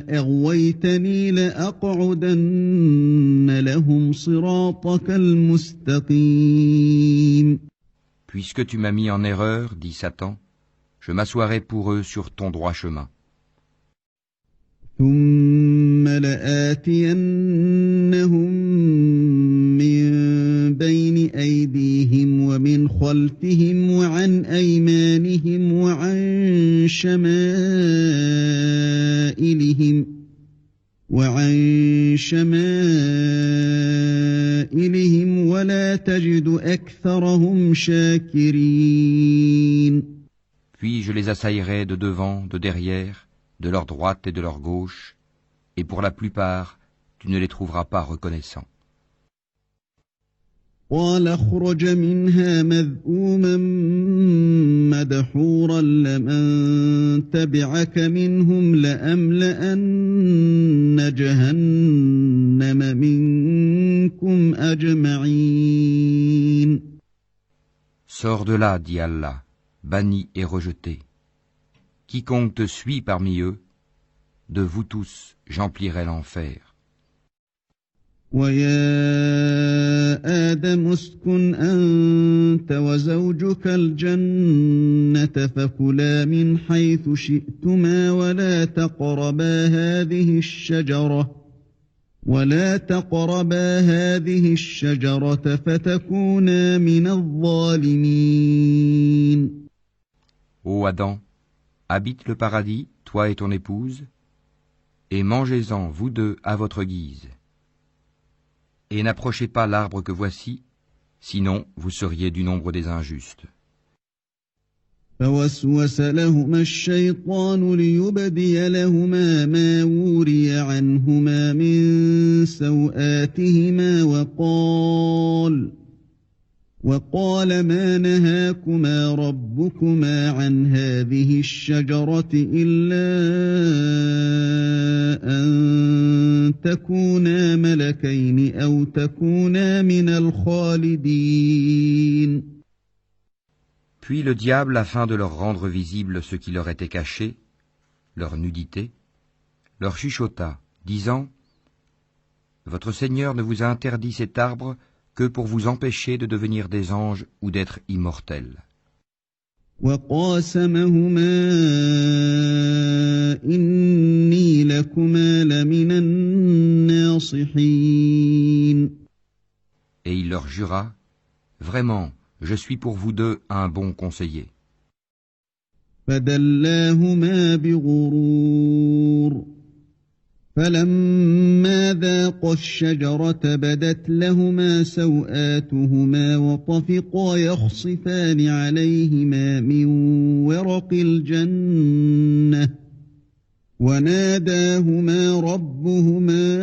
أغويتني لأقعدن لهم صراطك المستقيم. Puisque tu m'as mis en erreur, dit Satan, je m'assoirai pour eux sur ton droit chemin. ثم لآتينهم من بين أيديهم ومن خلفهم وعن أيمانهم وعن شمائلهم ولا تجد أكثرهم شاكرين. Puis je les assaillerai de devant, de derrière, de leur droite et de leur gauche, et pour la plupart, tu ne les trouveras pas reconnaissants. قال اخرج منها مذءوما مدحورا لمن تبعك منهم لأملأن جهنم منكم أجمعين. Sors de là, dit Allah, banni et rejeté. Quiconque te suit parmi eux, de vous tous, j'emplirai l'enfer. ويا آدم اسكن أنت وزوجك الجنة فكلا من حيث شئتما ولا تقربا هذه الشجرة فتكونا من الظالمين. Ô Adam, habite le paradis, toi et ton épouse, et mangez-en, vous deux, à votre guise. Et n'approchez pas l'arbre que voici, sinon vous seriez du nombre des injustes. فوسوس لهما الشيطان ليبدي لهما ما وري عنهما من سوآتهما وقال ما نهاكما ربكما عن هذه الشجرة إلا أن تكونا ملكين أو تكونا من الخالدين. Puis le diable, afin de leur rendre visible ce qui leur était caché, leur nudité, leur chuchota, disant « Votre Seigneur ne vous a interdit cet arbre que pour vous empêcher de devenir des anges ou d'être immortels. » وقاسمهما إني لكما لمن الناصحين. Et il leur jura « Vraiment, je suis pour vous deux un bon conseiller. » فدلاهما بغرور فلما ذاقا الشجرة بدت لهما سوآتهما وطفقا يخصفان عليهما من ورق الجنة وناداهما ربهما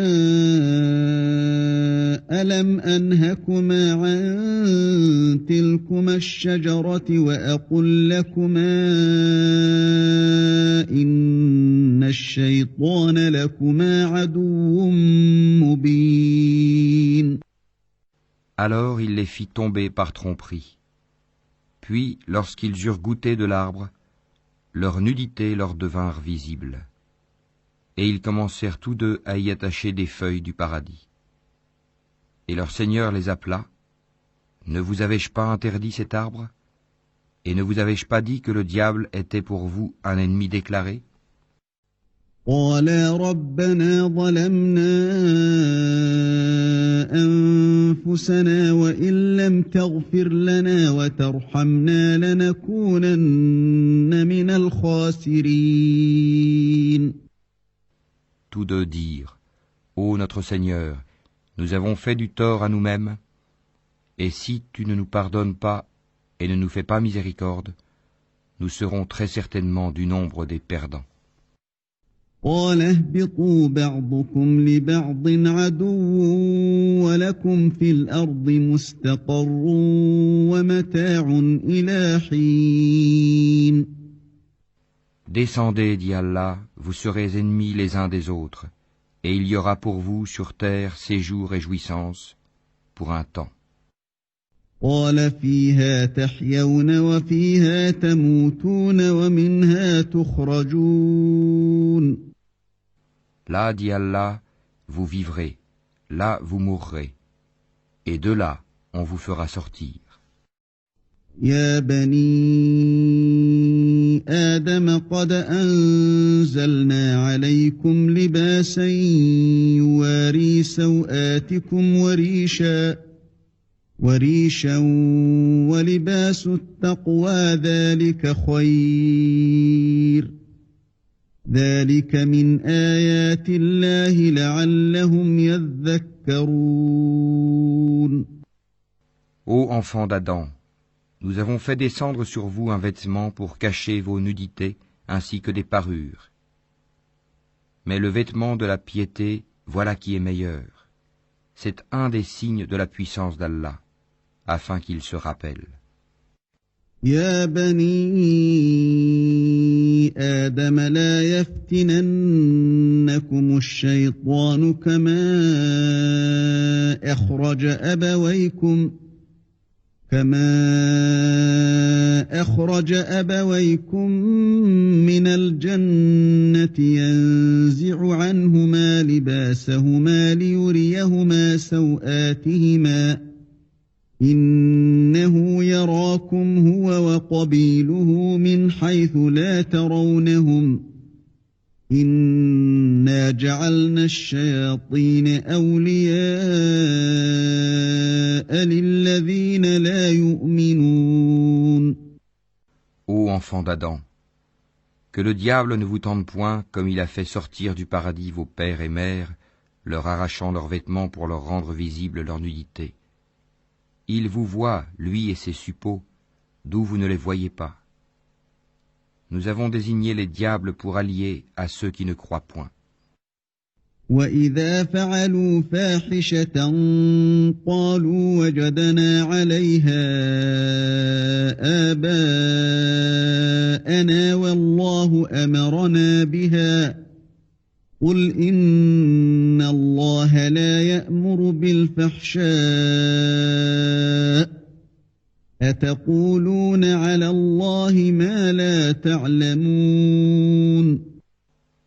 ألم أنهكما عن تلكما الشجرة وأقل لكما إن الشيطان لكما عدو مبين. Alors il les fit tomber par tromperie. Puis, lorsqu'ils eurent goûté de l'arbre, leur nudité leur devinrent visibles. Et ils commencèrent tous deux à y attacher des feuilles du paradis. Et leur Seigneur les appela. Ne vous avais-je pas interdit cet arbre? Et ne vous avais-je pas dit que le diable était pour vous un ennemi déclaré? قالا ربنا ظلمنا أنفسنا وإن لم تغفر لنا وترحمنا لنكونن من الخاسرين. Tous deux dirent, Ô notre Seigneur, nous avons fait du tort à nous-mêmes, et si tu ne nous pardonnes pas et ne nous fais pas miséricorde, nous serons très certainement du nombre des perdants. قال اهبطوا بعضكم لبعض عدو ولكم في الأرض مستقر ومتاع إلى حين. Descendez, dit Allah, vous serez ennemis les uns des autres, et il y aura pour vous sur terre séjour et jouissance pour un temps. قال فيها تحيون وفيها تموتون ومنها تخرجون. Là, dit Allah, vous vivrez, là vous mourrez, et de là on vous fera sortir. يا بني آدم قد أنزلنا عليكم لباسا يواري سوآتكم وريشا ولباس التقوى ذلك خير ذلك من آيات الله لعلهم يذكرون. Ô enfants d'Adam, nous avons fait descendre sur vous un vêtement pour cacher vos nudités ainsi que des parures. Mais le vêtement de la piété, voilà qui est meilleur. C'est un des signes de la puissance d'Allah, afin qu'ils se rappellent. يا بني آدم لا يفتننكم الشيطان كما أخرج أبويكم من الجنة ينزع عنهما لباسهما ليريهما سوآتهما إنه يراكم هو وقبيله من حيث لا ترونهم إنا جعلنا الشياطين أولياء للذين لا يؤمنون. Ô enfants d'Adam, que le diable ne vous tente point comme il a fait sortir du paradis vos pères et mères, leur arrachant leurs vêtements pour leur rendre visible leur nudité. Il vous voit, lui et ses suppôts, d'où vous ne les voyez pas. Nous avons désigné les diables pour alliés à ceux qui ne croient point. وَإِذَا فَعَلُوا فَاحِشَةً قَالُوا وَجَدْنَا عَلَيْهَا آبَاءَنَا وَاللَّهُ أَمَرَنَا بِهَا قُلْ إِنَّ اللَّهَ لَا يَأْمُرُ بِالْفَحْشَاءِ أَتَقُولُونَ عَلَى اللَّهِ مَا لَا تَعْلَمُونَ.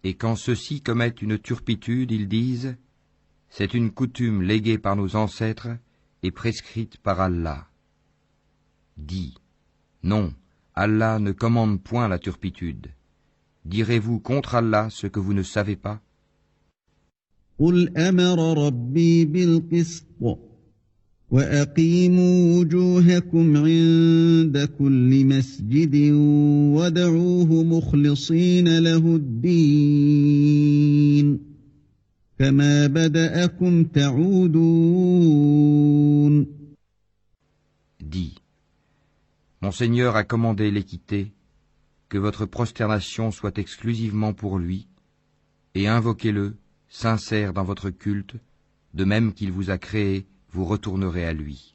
Et quand ceux-ci commettent une turpitude, ils disent « C'est une coutume léguée par nos ancêtres et prescrite par Allah. » Dis « Non, Allah ne commande point la turpitude. Direz-vous contre Allah ce que vous ne savez pas ? قُلْ أَمَرَ رَبِّي بِالْقِسْطِ وَأَقِيمُوا وُجُوهَكُمْ عِندَ كُلِّ مَسْجِدٍ وَادْعُوهُ مُخْلِصِينَ لَهُ الدِّينَ كَمَا بَدَأَكُمْ تَعُودُونَ. Dis, mon Seigneur a commandé l'équité, que votre prosternation soit exclusivement pour lui, et invoquez-le, sincère dans votre culte, de même qu'il vous a créé, vous retournerez à lui.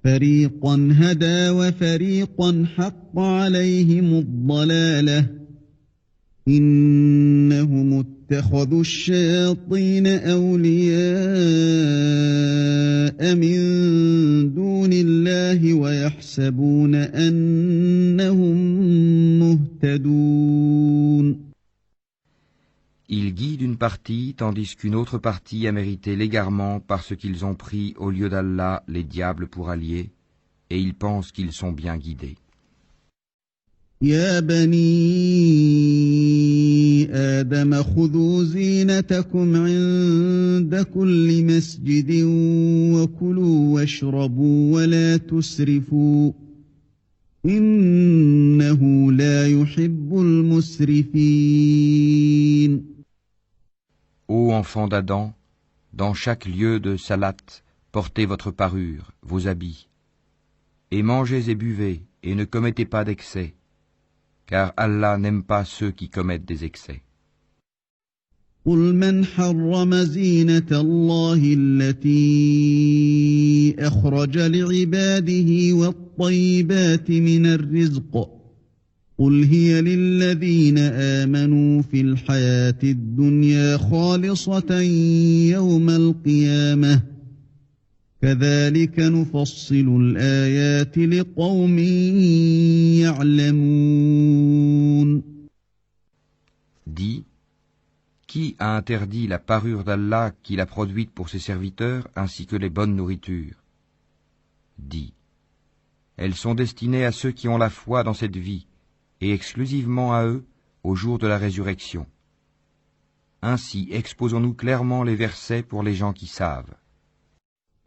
فريقا هدى وفريقا حق عليهم الضلالة إنهم اتخذوا الشياطين أولياء من دون الله ويحسبون أنهم مهتدون. Ils guident une partie, tandis qu'une autre partie a mérité l'égarement parce qu'ils ont pris au lieu d'Allah les diables pour alliés, et ils pensent qu'ils sont bien guidés. يا بني آدم خذوا زينتكم عند كل مسجد وكلوا واشربوا ولا تسرفوا إنه لا يحب المسرفين. Ô enfants d'Adam, dans chaque lieu de salat, portez votre parure, vos habits, et mangez et buvez, et ne commettez pas d'excès, car Allah n'aime pas ceux qui commettent des excès. قل من حرم زينة الله التي أخرج لعباده والطيبات من الرزق قل هي للذين آمنوا في الحياة الدنيا خالصة يوم القيامة كذلك نفصل الآيات لقوم يعلمون. Dis, qui a interdit la parure d'Allah qu'il a produite pour ses serviteurs ainsi que les bonnes nourritures? Dis, elles sont destinées à ceux qui ont la foi dans cette vie et exclusivement à eux au jour de la résurrection. Ainsi exposons-nous clairement les versets pour les gens qui savent.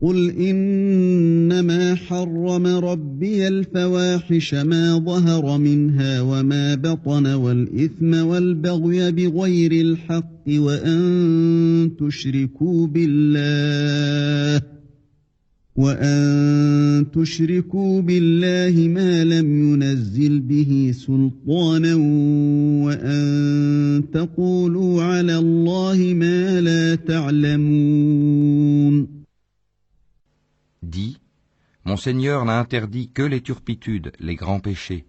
قل إنما حرم ربي الفواحش ما ظهر منها وما بطن والإثم والبغي بغير الحق وأن تشركوا بالله ما لم ينزل به سلطانا وأن تقولوا على الله ما لا تعلمون. Dis, mon Seigneur n'a interdit que les turpitudes, les grands péchés,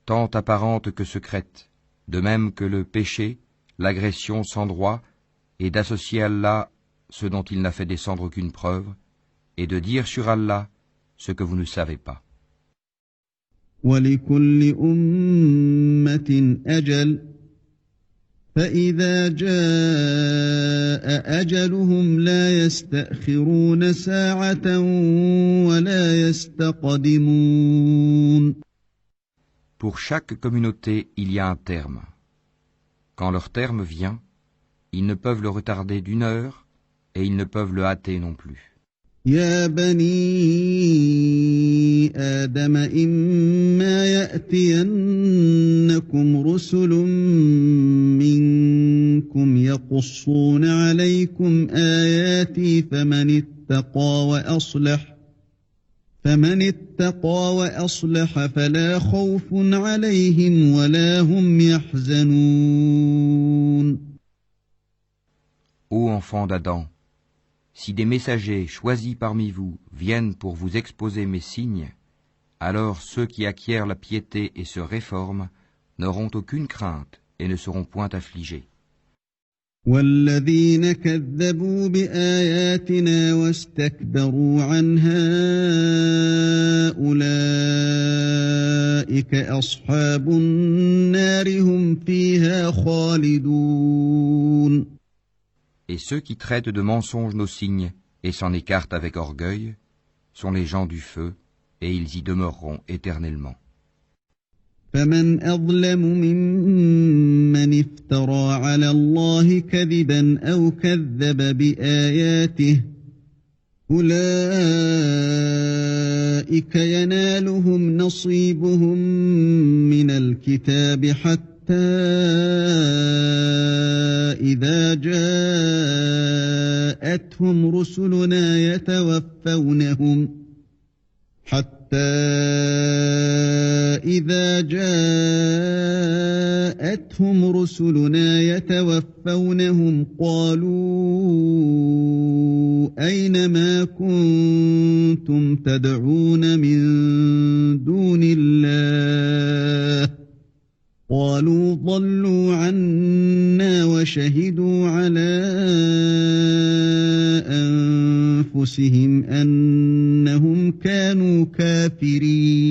tant apparentes que secrètes, de même que le péché, l'agression sans droit, et d'associer Allah ce dont il n'a fait descendre aucune preuve, et de dire sur Allah ce que vous ne savez pas. وَلِكُلِّ أُمَّةٍ أَجَلٌ فَإِذَا جَاءَ أَجَلُهُمْ لَا يَسْتَأْخِرُونَ سَاعَةً وَلَا يَسْتَقْدِمُونَ. Pour chaque communauté, il y a un terme. Quand leur terme vient, ils ne peuvent le retarder d'une heure et ils ne peuvent le hâter non plus. يا بني آدم إما يأتينكم رسل منكم يقصون عليكم آياتي فمن اتقى وأصلح فلا خوف عليهم ولا هم يحزنون. Ô enfants d'Adam, si des messagers choisis parmi vous viennent pour vous exposer mes signes, alors ceux qui acquièrent la piété et se réforment n'auront aucune crainte et ne seront point affligés. وَالَّذِينَ كَذَّبُوا بِآيَاتِنَا وَاسْتَكْبَرُوا عَنْهَا أُولَئِكَ أَصْحَابُ النَّارِ هُمْ فِيهَا خَالِدُونَ. Et ceux qui traitent de mensonges nos signes et s'en écartent avec orgueil sont les gens du feu, et ils y demeureront éternellement. فَمَنْ أَظْلَمُ مِمَّنِ افْتَرَى عَلَى اللَّهِ كَذِبًا أَوْ كَذَّبَ بِآيَاتِهِ أُولَئِكَ يَنَالُهُمْ نَصِيبُهُمْ مِنَ الْكِتَابِ حَتَّى إِذَا جَاءَتْهُمْ رُسُلُنَا يَتَوَفَّوْنَهُمْ قَالُوا أَيْنَ مَا كُنتُمْ تَدْعُونَ مِن دُونِ اللَّهِ قَالُوا ضَلُّوا عَنَّا وَشَهِدُوا عَلَى أَنفُسِهِمْ أَنَّهُمْ كَانُوا كَافِرِينَ.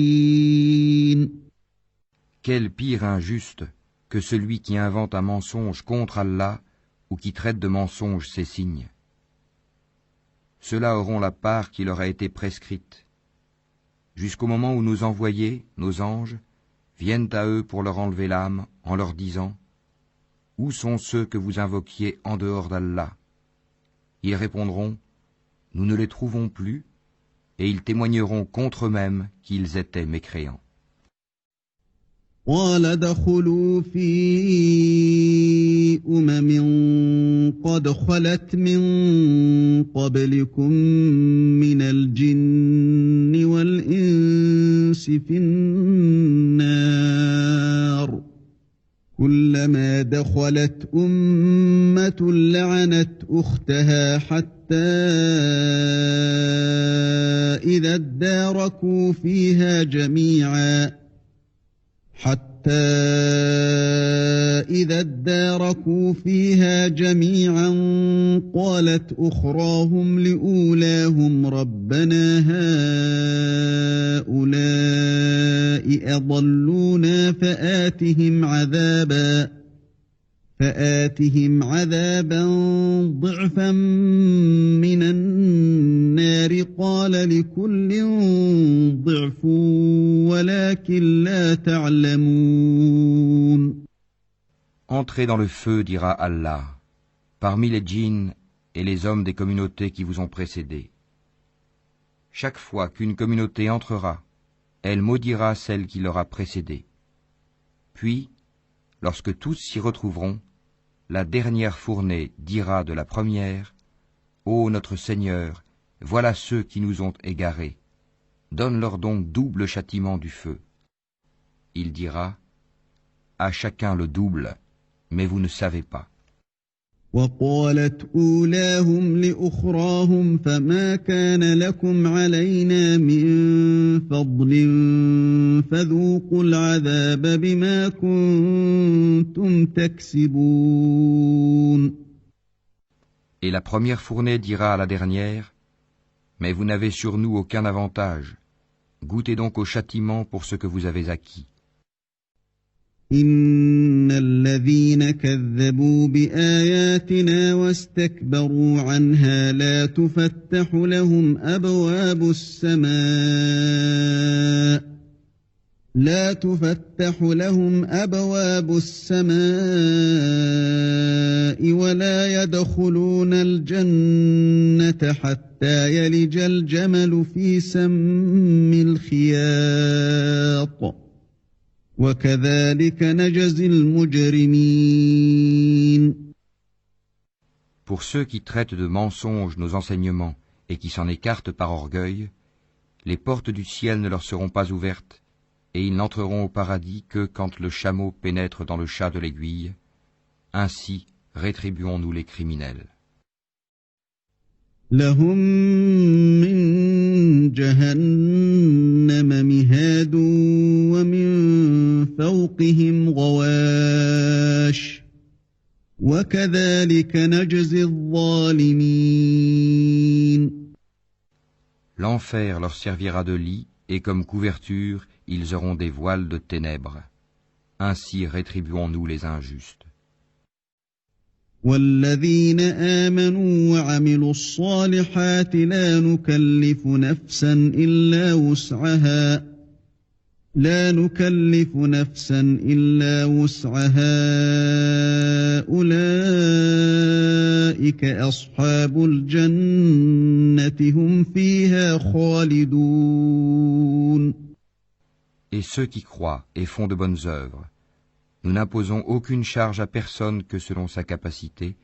Quel pire injuste que celui qui invente un mensonge contre Allah ou qui traite de mensonge ses signes. Ceux-là auront la part qui leur a été prescrite, jusqu'au moment où nos envoyés, nos anges, viennent à eux pour leur enlever l'âme en leur disant « Où sont ceux que vous invoquiez en dehors d'Allah ?» Ils répondront « Nous ne les trouvons plus » et ils témoigneront contre eux-mêmes qu'ils étaient mécréants. قال ادخلوا في قد خلت من قبلكم من الجن والإنس في النار كلما دخلت أمة لعنت أختها حتى إذا اداركوا فيها جميعا حتى إذا اداركوا فيها جميعا قالت أخراهم لأولاهم ربنا هؤلاء أضلونا فآتهم عذابا ضعفا من النار قال لكل ضعف ولكن لا تعلمون. Entrez dans le feu, dira Allah, parmi les djinns et les hommes des communautés qui vous ont précédés. Chaque fois qu'une communauté entrera, elle maudira celle qui l'aura précédée. Puis, lorsque tous s'y retrouveront, la dernière fournée dira de la première, « Ô notre Seigneur, voilà ceux qui nous ont égarés. Donne-leur donc double châtiment du feu. » Il dira, « À chacun le double, mais vous ne savez pas. » وقالت أولاهم لأخراهم فما كان لكم علينا من فضل فذوقوا العذاب بما كنتم تكسبون. Et la première fournée dira à la dernière, « Mais vous n'avez sur nous aucun avantage. Goûtez donc au châtiment pour ce que vous avez acquis. » إن الذين كذبوا بآياتنا واستكبروا عنها لا تفتح لهم أبواب السماء ولا يدخلون الجنة حتى يلج الجمل في سم الخياط وكذلك نجزي المجرمين. Pour ceux qui traitent de mensonges nos enseignements et qui s'en écartent par orgueil, les portes du ciel ne leur seront pas ouvertes, et ils n'entreront au paradis que quand le chameau pénètre dans le chat de l'aiguille. Ainsi rétribuons-nous les criminels. لهم من جهنم مهاد ومن فوقهم غواش وكذلك نجزي الظالمين. L'enfer leur servira de lit, et comme couverture, ils auront des voiles de ténèbres. Ainsi rétribuons-nous les injustes. والذين آمنوا وعملوا الصالحات لا نكلف نفسا إلا وسعها أولئك أصحاب الجنة هم فيها خالدون. Et ceux qui croient et font de bonnes œuvres, nous n'imposons aucune charge à personne que selon sa capacité.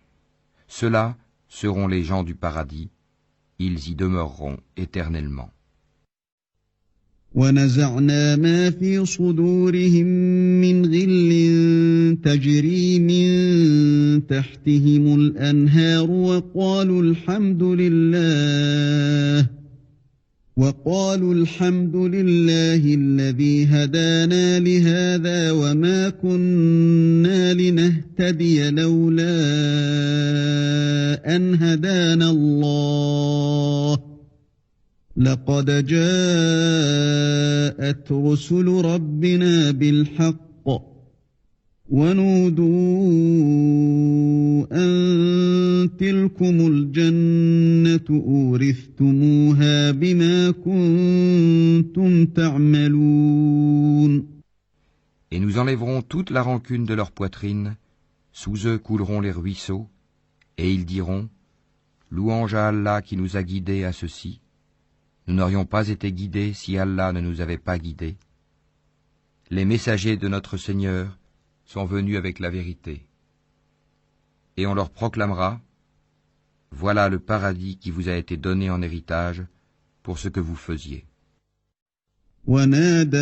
Ceux-là seront les gens du paradis, ils y demeureront éternellement. ونزعنا ما في صدورهم من غل تجري من تحتهم الأنهار وقالوا الحمد لله الذي هدانا لهذا وما كنا لنهتدي لولا أن هدانا الله لقد جاءت رسل ربنا بالحق ونودوا أن تلكم الجنة أورثتموها بما كنتم تعملون. Et nous enlèverons toute la rancune de leur poitrine, sous eux couleront les ruisseaux, et ils diront, louange à Allah qui nous a guidés à ceci. Nous n'aurions pas été guidés si Allah ne nous avait pas guidés. Les messagers de notre Seigneur sont venus avec la vérité. Et on leur proclamera, voilà le paradis qui vous a été donné en héritage pour ce que vous faisiez. ونادى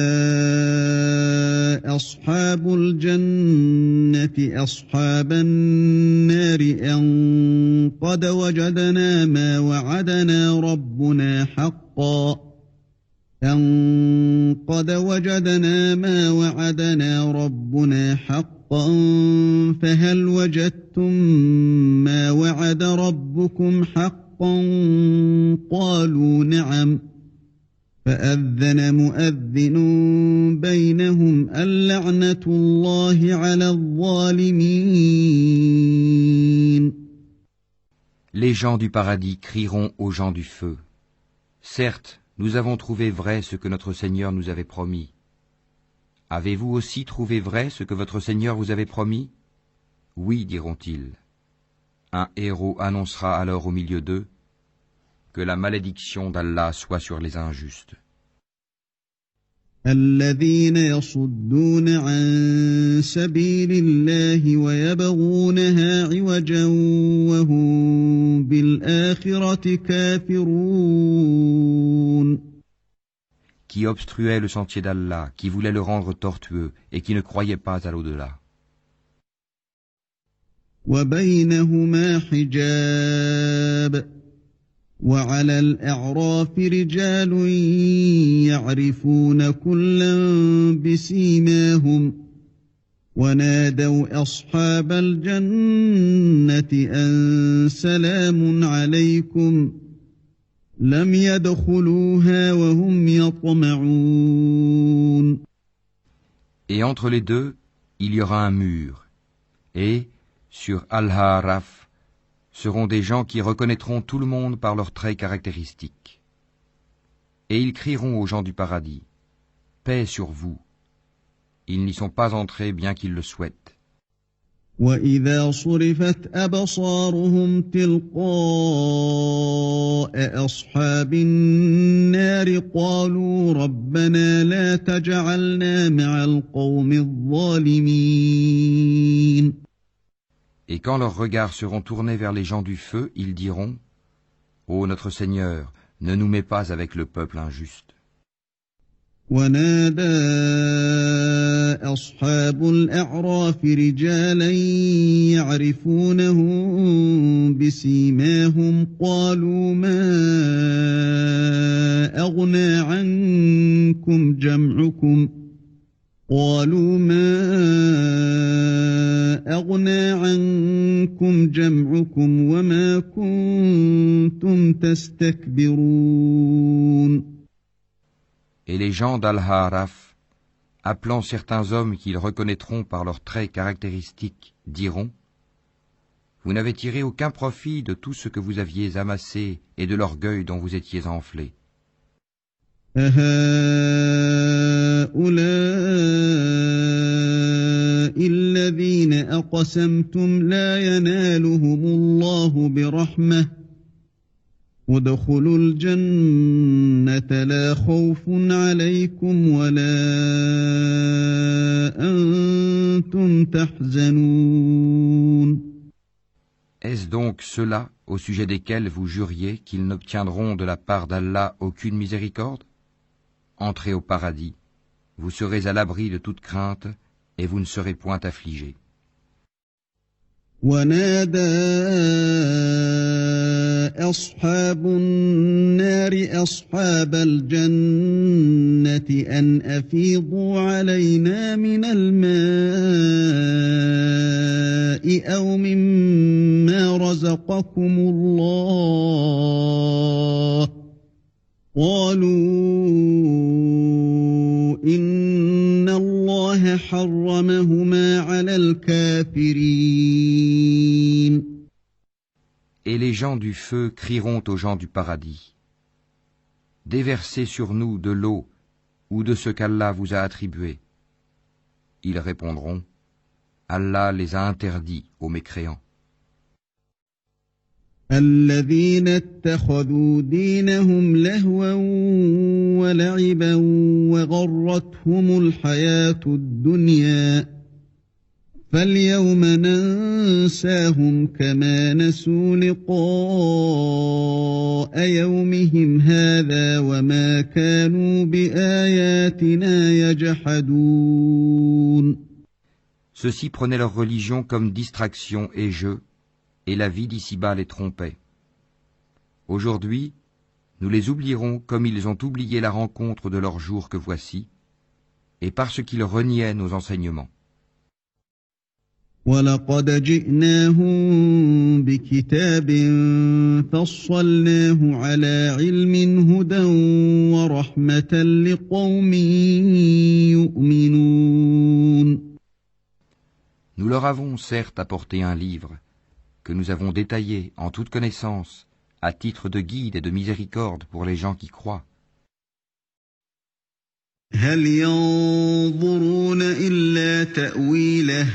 أصحاب الجنة أصحاب النار أن قد وجدنا ما وعدنا ربنا حقا أن قد وجدنا ما وعدنا ربنا حقا فهل وجدتم ما وعد ربكم حقا قالوا نعم فأذن مؤذن بينهم اللعنة الله على الظالمين. Les gens du paradis crieront aux gens du feu. Certes, nous avons trouvé vrai ce que notre Seigneur nous avait promis. Avez-vous aussi trouvé vrai ce que votre Seigneur vous avait promis? Oui, diront-ils. Un héros annoncera alors au milieu d'eux que la malédiction d'Allah soit sur les injustes. الذين يصدون عن سبيل الله ويبغونها عوجا وهم بالآخرة كافرون. Qui obstruaient le sentier d'Allah, qui voulaient le rendre tortueux et qui ne croyaient pas à l'au-delà. وبينهما حجاب وعلى الأعراف رجال يعرفون كلا بسيماهم ونادوا أصحاب الجنة أن سلام عليكم لم يدخلوها وهم يطمعون. Et entre les deux, il y aura un mur, et, sur Al-Ha'raf, seront des gens qui reconnaîtront tout le monde par leurs traits caractéristiques. Et ils crieront aux gens du paradis, « Paix sur vous !» Ils n'y sont pas entrés bien qu'ils le souhaitent. وَإِذَا صُرِفَتْ أَبْصَارُهُمْ تِلْقَاءَ أَصْحَابِ النَّارِ قَالُوا رَبَّنَا لَا تَجْعَلْنَا مَعَ الْقَوْمِ الظَّالِمِينَ. Et quand leurs regards seront tournés vers les gens du feu, ils diront, « Ô notre Seigneur, ne nous mets pas avec le peuple injuste. » ونادى أصحاب الأعراف رجالا يعرفونهم بسيماهم قالوا ما أغنى عنكم جمعكم وما كنتم تستكبرون. Et les gens d'Al-Ha'raf, appelant certains hommes qu'ils reconnaîtront par leurs traits caractéristiques, diront, « Vous n'avez tiré aucun profit de tout ce que vous aviez amassé et de l'orgueil dont vous étiez enflés. » الذين أقسمتم لا ينالهم الله برحمة وادخلوا الجنة لا خوف عليكم ولا أنتم تحزنون. Est-ce donc ceux-là au sujet desquels vous juriez qu'ils n'obtiendront de la part d'Allah aucune miséricorde? Entrez au paradis, vous serez à l'abri de toute crainte et vous ne serez point affligés. ونادى أصحاب النار أصحاب الجنة أن أفيضوا علينا من الماء أو مما رزقكم الله قالوا إن الله حرمهما على الكافرين. Et les gens du feu crieront aux gens du paradis, « Déversez sur nous de l'eau ou de ce qu'Allah vous a attribué. » Ils répondront, « Allah les a interdits aux mécréants. » الذين اتخذوا دينهم لهوا ولعبا وغرتهم الحياة الدنيا فاليوم ننساهم كما نسوا لقاء يومهم هذا وما كانوا بآياتنا يجحدون. Ceux-ci prenaient leur religion comme distraction et jeu, et la vie d'ici-bas les trompait. Aujourd'hui, nous les oublierons comme ils ont oublié la rencontre de leur jour que voici, et parce qu'ils reniaient nos enseignements. وَلَقَدْ جِئْنَاهُم بِكِتَابٍ فَصَّلْنَاهُ عَلَىٰ عِلْمٍ هُدًى وَرَحْمَةً لِقَوْمٍ يُؤْمِنُونَ. Nous leur avons certes apporté un livre, que nous avons détaillé en toute connaissance, à titre de guide et de miséricorde pour les gens qui croient. هَلْ يَنظُرُونَ إِلَّا تَأْوِيلَهُ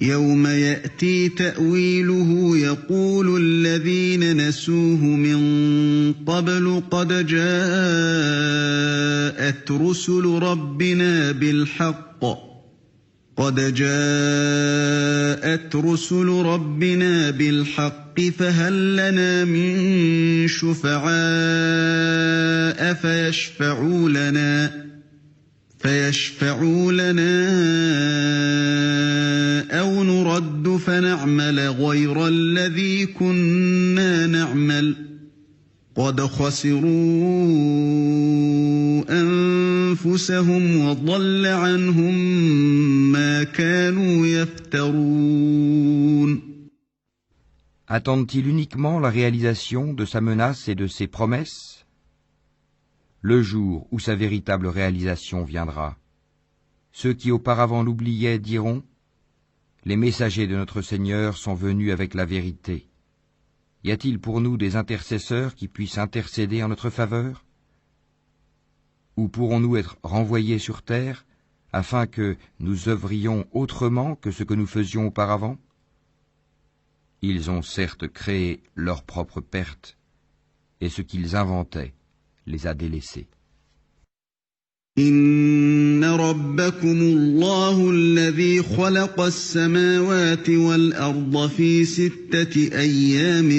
يَوْمَ يَأْتِي تَأْوِيلُهُ يَقُولُ الَّذِينَ نَسُوهُ مِن قَبْلُ قَدْ جَاءَتْ رُسُلُ رَبِّنَا بِالْحَقِّ فَهَل لَّنَا مِن شُفَعَاءَ فيشفعوا لنا أو نرد فنعمل غير الذي كنا نعمل قد خسروا أنفسهم وضل عنهم ما كانوا يفترون. Attendent-ils uniquement la réalisation de sa menace et de ses promesses ? Le jour où sa véritable réalisation viendra, ceux qui auparavant l'oubliaient diront : les messagers de notre Seigneur sont venus avec la vérité. Y a-t-il pour nous des intercesseurs qui puissent intercéder en notre faveur ? Ou pourrons-nous être renvoyés sur terre afin que nous œuvrions autrement que ce que nous faisions auparavant ? Ils ont certes créé leur propre perte, et ce qu'ils inventaient les a délaissés. إن ربكم الله الذي خلق السماوات والأرض في 6 أيام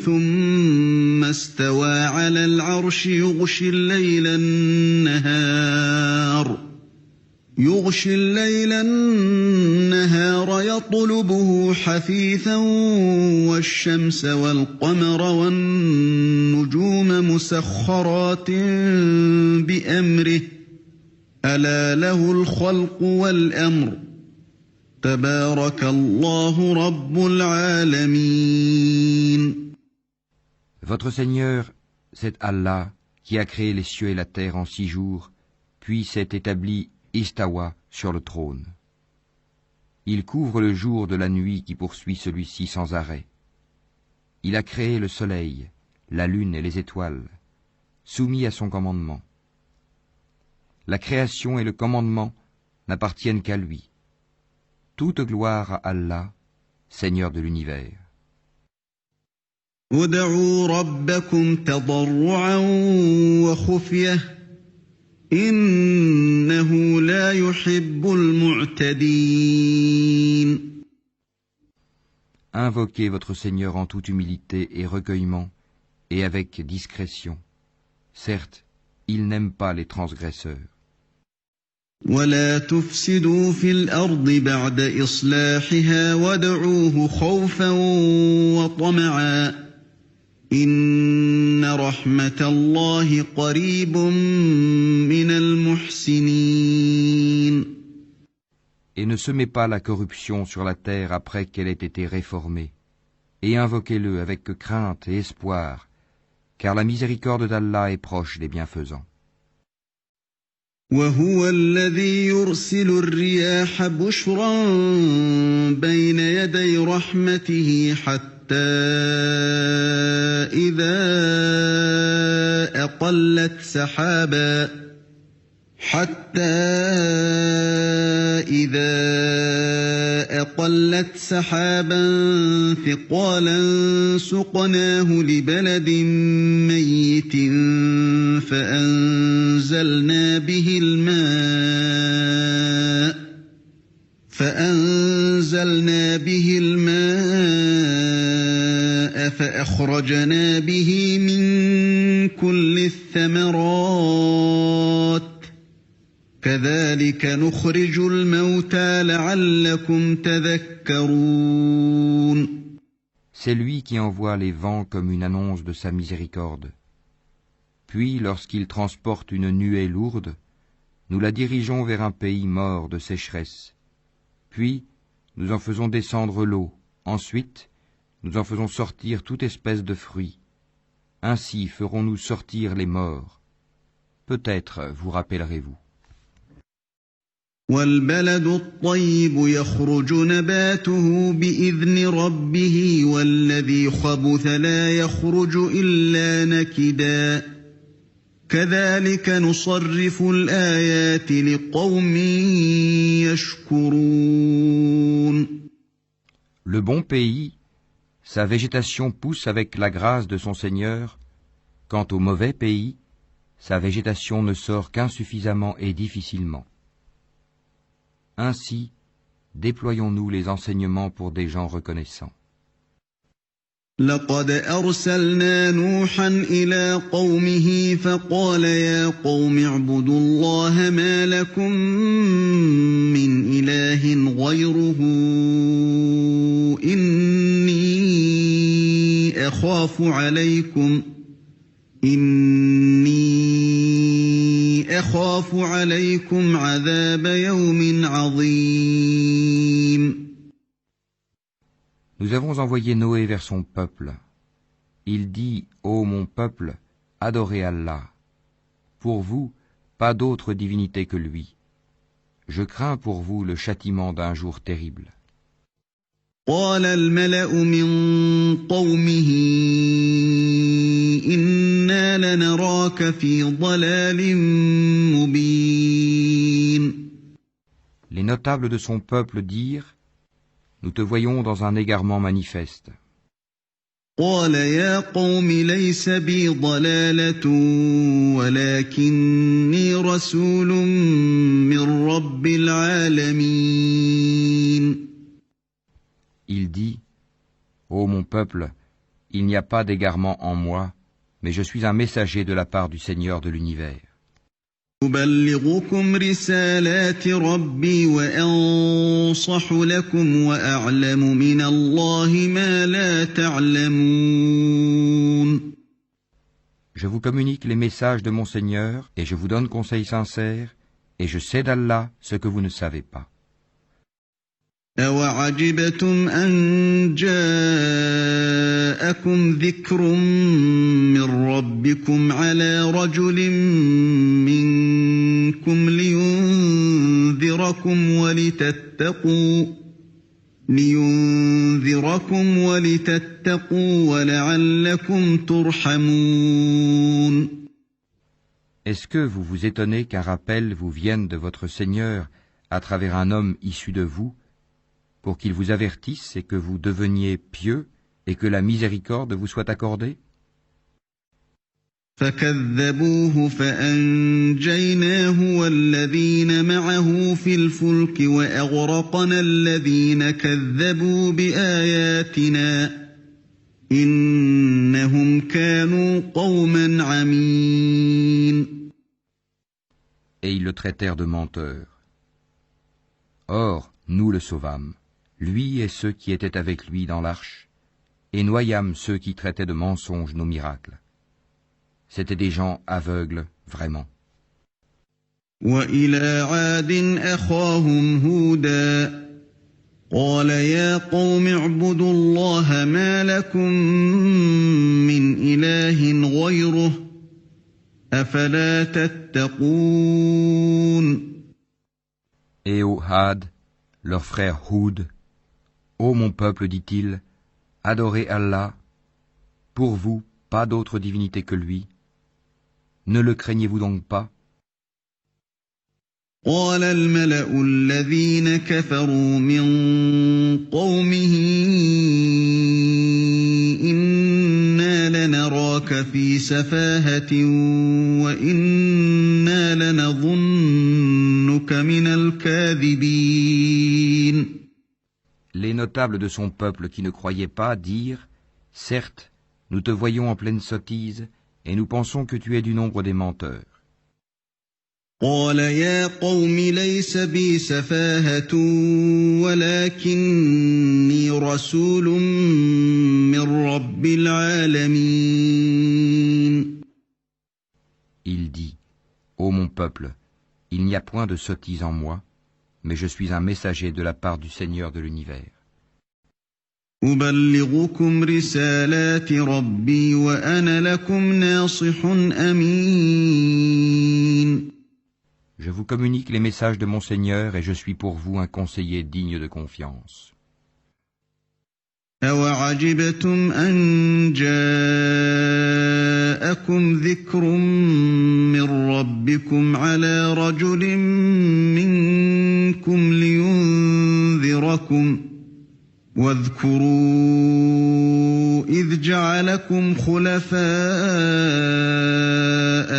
ثم استوى على العرش يغشي الليل النهار يطلبه حثيثا والشمس والقمر والنجوم مسخرات بأمره ألا له الخلق والأمر تبارك الله رب العالمين. Votre Seigneur, c'est Allah qui a créé les cieux et la terre en 6 jours, puis s'est établi Istawa sur le trône. Il couvre le jour de la nuit qui poursuit celui-ci sans arrêt. Il a créé le soleil, la lune et les étoiles, soumis à son commandement. La création et le commandement n'appartiennent qu'à lui. Toute gloire à Allah, Seigneur de l'univers. ادعوا ربكم تضرعا وخفية إنه لا يحب المعتدين. Invoquez votre Seigneur en toute humilité et recueillement, et avec discrétion. Certes, il n'aime pas les transgresseurs. ولا تفسدوا في الأرض بعد إصلاحها وادعوه خوفا وطمعا إن رحمة الله قريب من المحسنين. Et ne semez pas la corruption sur la terre après qu'elle ait été réformée, et invoquez-le avec crainte et espoir, car la miséricorde d'Allah est proche des bienfaisants. وهو الذي يرسل الرياح بشرا بين يدي رحمته حتى إذا أقلت سحابا ثقالا سقناه لبلد ميت فأنزلنا به الماء فأخرجنا به من كل الثمرات كذلك نخرج الموتى لعلكم تذكرون. C'est lui qui envoie les vents comme une annonce de sa miséricorde. Puis, lorsqu'il transporte une nuée lourde, nous la dirigeons vers un pays mort de sécheresse. Puis, nous en faisons descendre l'eau. Ensuite, nous en faisons sortir toute espèce de fruits. Ainsi ferons-nous sortir les morts. Peut-être vous rappellerez-vous. والبلد الطيب يخرج نباته بإذن ربه والذي خبث لا يخرج إلا نكدا كذلك نصرف الآيات لقوم يشكرون. Le bon pays, sa végétation pousse avec la grâce de son Seigneur. Quant au mauvais pays, sa végétation ne sort qu'insuffisamment et difficilement. Ainsi, déployons-nous les enseignements pour des gens reconnaissants. لقد أرسلنا نوحا إلى قومه فقال يا قوم اعبدوا الله ما لكم من إله غيره إني أخاف عليكم عذاب يوم عظيم. Nous avons envoyé Noé vers son peuple. Il dit, ô mon peuple, adorez Allah. Pour vous, pas d'autre divinité que lui. Je crains pour vous le châtiment d'un jour terrible. قال الملأ من قومه إنا لنراك في ضلال مبين. Les notables de son peuple dirent, nous te voyons dans un égarement manifeste. قال يا قوم ليس بي ضلالة ولكني رسول من رب العالمين. Il dit, ô mon peuple, il n'y a pas d'égarement en moi, mais je suis un messager de la part du Seigneur de l'univers. أبلغكم رسالات ربي وأنصح لكم وأعلم من الله ما لا تعلمون. Je vous communique les messages de mon Seigneur, et je vous donne conseil sincère, et je sais d'Allah ce que vous ne savez pas. أَوَعَجِبْتُمْ أَنْ جَاءَكُمْ ذِكْرٌ مِّن رَّبِّكُمْ عَلَىٰ رَجُلٍ مِّنكُمْ لِيُنذِرَكُمْ وَلِتَتَّقُوا وَلَعَلَّكُمْ تُرْحَمُونَ. Est-ce que vous vous étonnez qu'un rappel vous vienne de votre Seigneur à travers un homme issu de vous, pour qu'il vous avertisse et que vous deveniez pieux et que la miséricorde vous soit accordée? فَكَذَّبُوهُ فَأَنجَيْنَاهُ وَالَّذِينَ مَعَهُ فِي الْفُلْكِ وَأَغْرَقْنَا الَّذِينَ كَذَّبُوا بِآيَاتِنَا إِنَّهُمْ كَانُوا قَوْمًا عَمِينَ. Et ils le traitèrent de menteur. Or, nous le sauvâmes, lui et ceux qui étaient avec lui dans l'arche, et noyâmes ceux qui traitaient de mensonges nos miracles. C'étaient des gens aveugles, vraiment. وَإِلَىٰ عَادٍ أَخَاهُمْ هُودًا قَالَ يَا قَوْمِ اعْبُدُوا اللَّهَ مَا لَكُم مِّنْ إِلَٰهٍ غَيْرُهُ أَفَلَا تَتَّقُونَ. Et au Had, leur frère Houd, ô mon peuple, dit-il, adorez Allah, pour vous, pas d'autre divinité que lui. Ne le craignez-vous donc pas? قال الملأ الذين كفروا من قومه إنا لنراك في سفاهة وإنا لنظنك من الكاذبين. Les notables de son peuple qui ne croyaient pas dirent, certes, nous te voyons en pleine sottise, et nous pensons que tu es du nombre des menteurs. قال يا قوم ليس بي سفاهة ولكني رسول من رب العالمين. Il dit, ô mon peuple, il n'y a point de sottise en moi, mais je suis un messager de la part du Seigneur de l'univers. أبلغكم رسالات ربي وأنا لكم ناصح أمين. Je vous communique les messages de mon Seigneur et je suis pour vous un conseiller digne de confiance. أَوَعَجِبْتُمْ أَنْ جَاءَكُمْ ذِكْرٌ مِّن رَّبِّكُمْ عَلَىٰ رَجُلٍ مِّنكُمْ لِيُنذِرَكُمْ ۖ وَاذْكُرُوا إِذْ جَعَلَكُمْ خُلَفَاءَ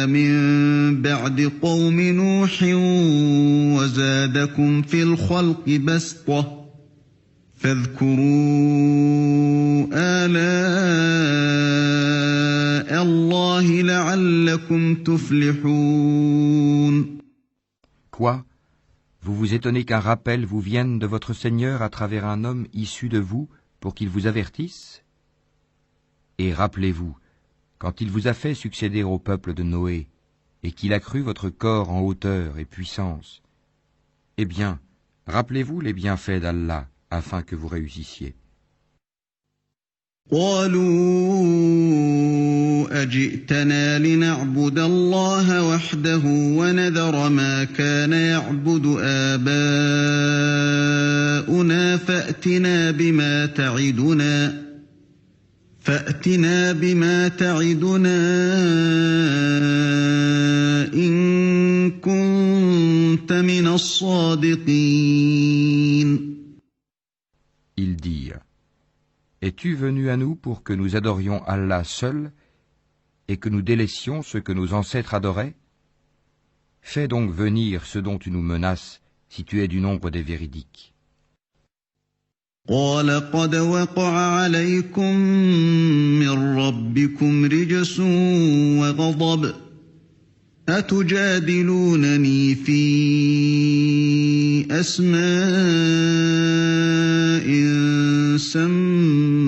مِن بَعْدِ قَوْمِ نُوحٍ وَزَادَكُمْ فِي الْخَلْقِ بَسْطَةً فاذكروا آلاء الله لعلكم تفلحون. Quoi? Vous vous étonnez qu'un rappel vous vienne de votre Seigneur à travers un homme issu de vous pour qu'il vous avertisse? Et rappelez-vous, quand il vous a fait succéder au peuple de Noé, et qu'il accrut votre corps en hauteur et puissance, eh bien, rappelez-vous les bienfaits d'Allah, afin que vous réussissiez. قالوا أجئتنا لنعبد الله وحده ونذر ما كان يعبد آباؤنا فأتنا بما تعدنا إن كنت من الصادقين. Ils dirent, es-tu venu à nous pour que nous adorions Allah seul et que nous délaissions ce que nos ancêtres adoraient? Fais donc venir ce dont tu nous menaces si tu es du nombre des véridiques. قال قد وقع عليكم من ربكم رجس وغضب أتجادلونني في أسماء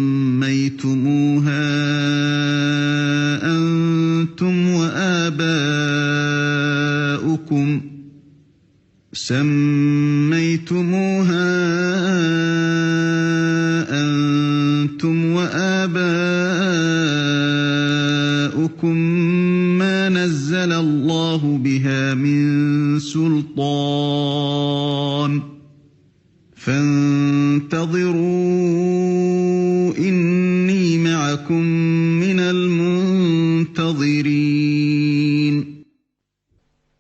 سميتموها أنتم وآباؤكم ما نزل الله بها من سلطان فانتظروا إني معكم من المنتظرين.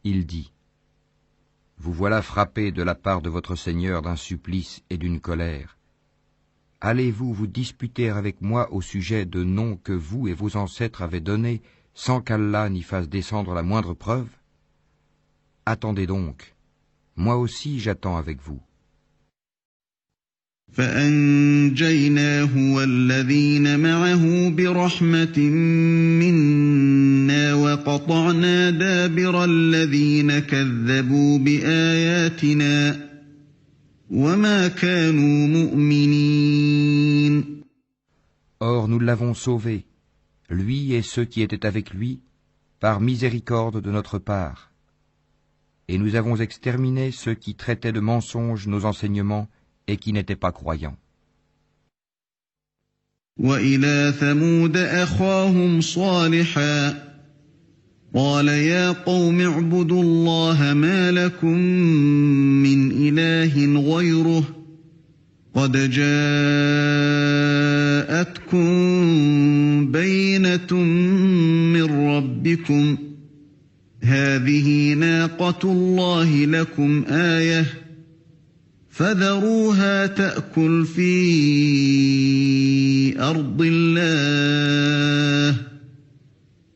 Il dit, vous voilà frappés de la part de votre Seigneur d'un supplice et d'une colère. Allez-vous vous disputer avec moi au sujet de noms que vous et vos ancêtres avez donnés sans qu'Allah n'y fasse descendre la moindre preuve? Attendez donc, moi aussi j'attends avec vous. فأنجيناه والذين معه برحمة منا وقطعنا دابر الذين كذبوا بآياتنا وما كانوا مؤمنين. Or nous l'avons sauvé, lui et ceux qui étaient avec lui, par miséricorde de notre part. Et nous avons exterminé ceux qui traitaient de mensonges nos enseignements et qui n'étaient pas croyants. وإلى ثمود أخاهم صالحا قال يا قوم اعبدوا الله ما لكم من إله غيره قد جاءتكم بينة من ربكم هذه ناقة الله لكم آية فذروها تأكل في أرض الله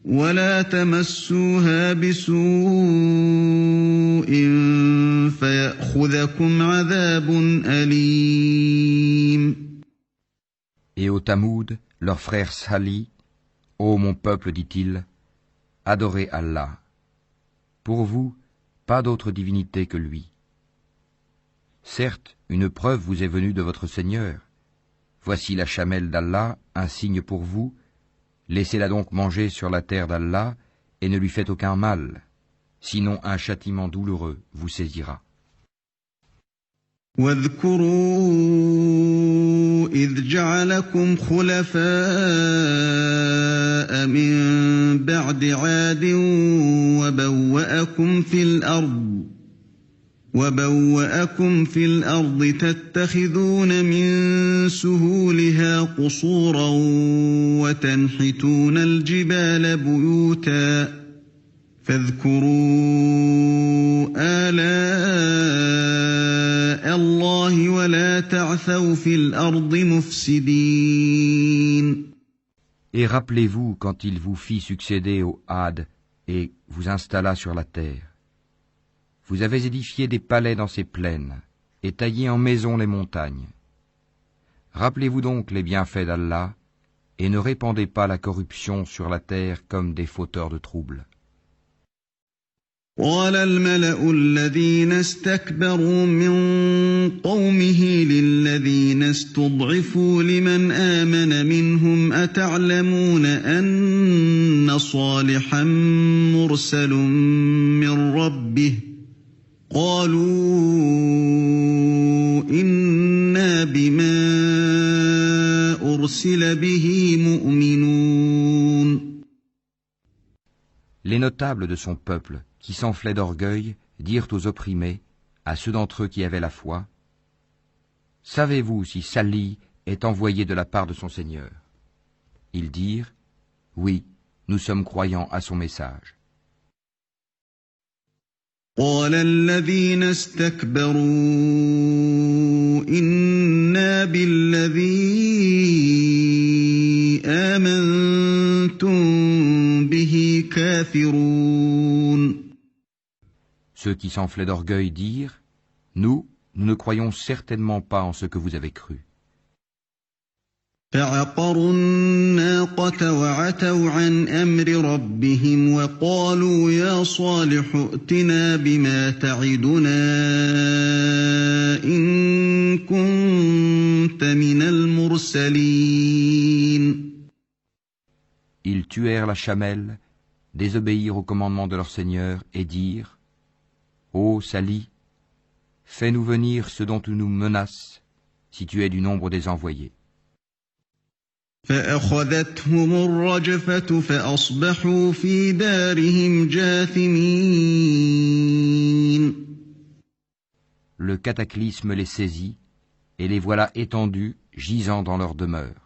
ولا تمسوها بسوء فيأخذكم عذاب أليم. Et au Tamoud, leur frère Salih, ô mon peuple, dit-il, adorez Allah. Pour vous, pas d'autre divinité que lui. Certes, une preuve vous est venue de votre Seigneur. Voici la chamelle d'Allah, un signe pour vous. Laissez-la donc manger sur la terre d'Allah et ne lui faites aucun mal. Sinon un châtiment douloureux vous saisira. واذكروا إذ جعلكم خلفاء من بعد عاد وبوأكم في الأرض تتخذون من سهولها قصورا وتنحتون الجبال بيوتا فاذكروا آلاء الله ولا تعثوا في الأرض مفسدين. Et rappelez-vous quand il vous fit succéder au Had et vous installa sur la terre. Vous avez édifié des palais dans ces plaines et taillé en maisons les montagnes. Rappelez-vous donc les bienfaits d'Allah et ne répandez pas la corruption sur la terre comme des fauteurs de troubles. قال الملأ الذين استكبروا من قومه للذين استضعفوا لمن آمن منهم أتعلمون أن صالحا مرسل من ربه قالوا إنا بما أرسل به مؤمنون. Les notables de son peuple, qui s'enflaient d'orgueil, dirent aux opprimés, à ceux d'entre eux qui avaient la foi, « Savez-vous si Salih est envoyé de la part de son Seigneur ?» Ils dirent, « Oui, nous sommes croyants à son message. » قال الذين استكبروا إنا بالذي آمنتم به كافرون. Ceux qui s'enflaient d'orgueil dirent, « Nous ne croyons certainement pas en ce que vous avez cru. » فعقروا الناقة وعتوا عن أمر ربهم وقالوا يا صالح ائتنا بما تعدنا إن كنت من المرسلين. Ils tuèrent la chamelle, désobéirent au commandement de leur Seigneur et dirent, « Ô Salih, fais-nous venir ce dont tu nous menaces, si tu es du nombre des envoyés. » فأخذتهم الرجفة فأصبحوا في دارهم جاثمين. Le cataclysme les saisit, et les voilà étendus, gisant dans leur demeure.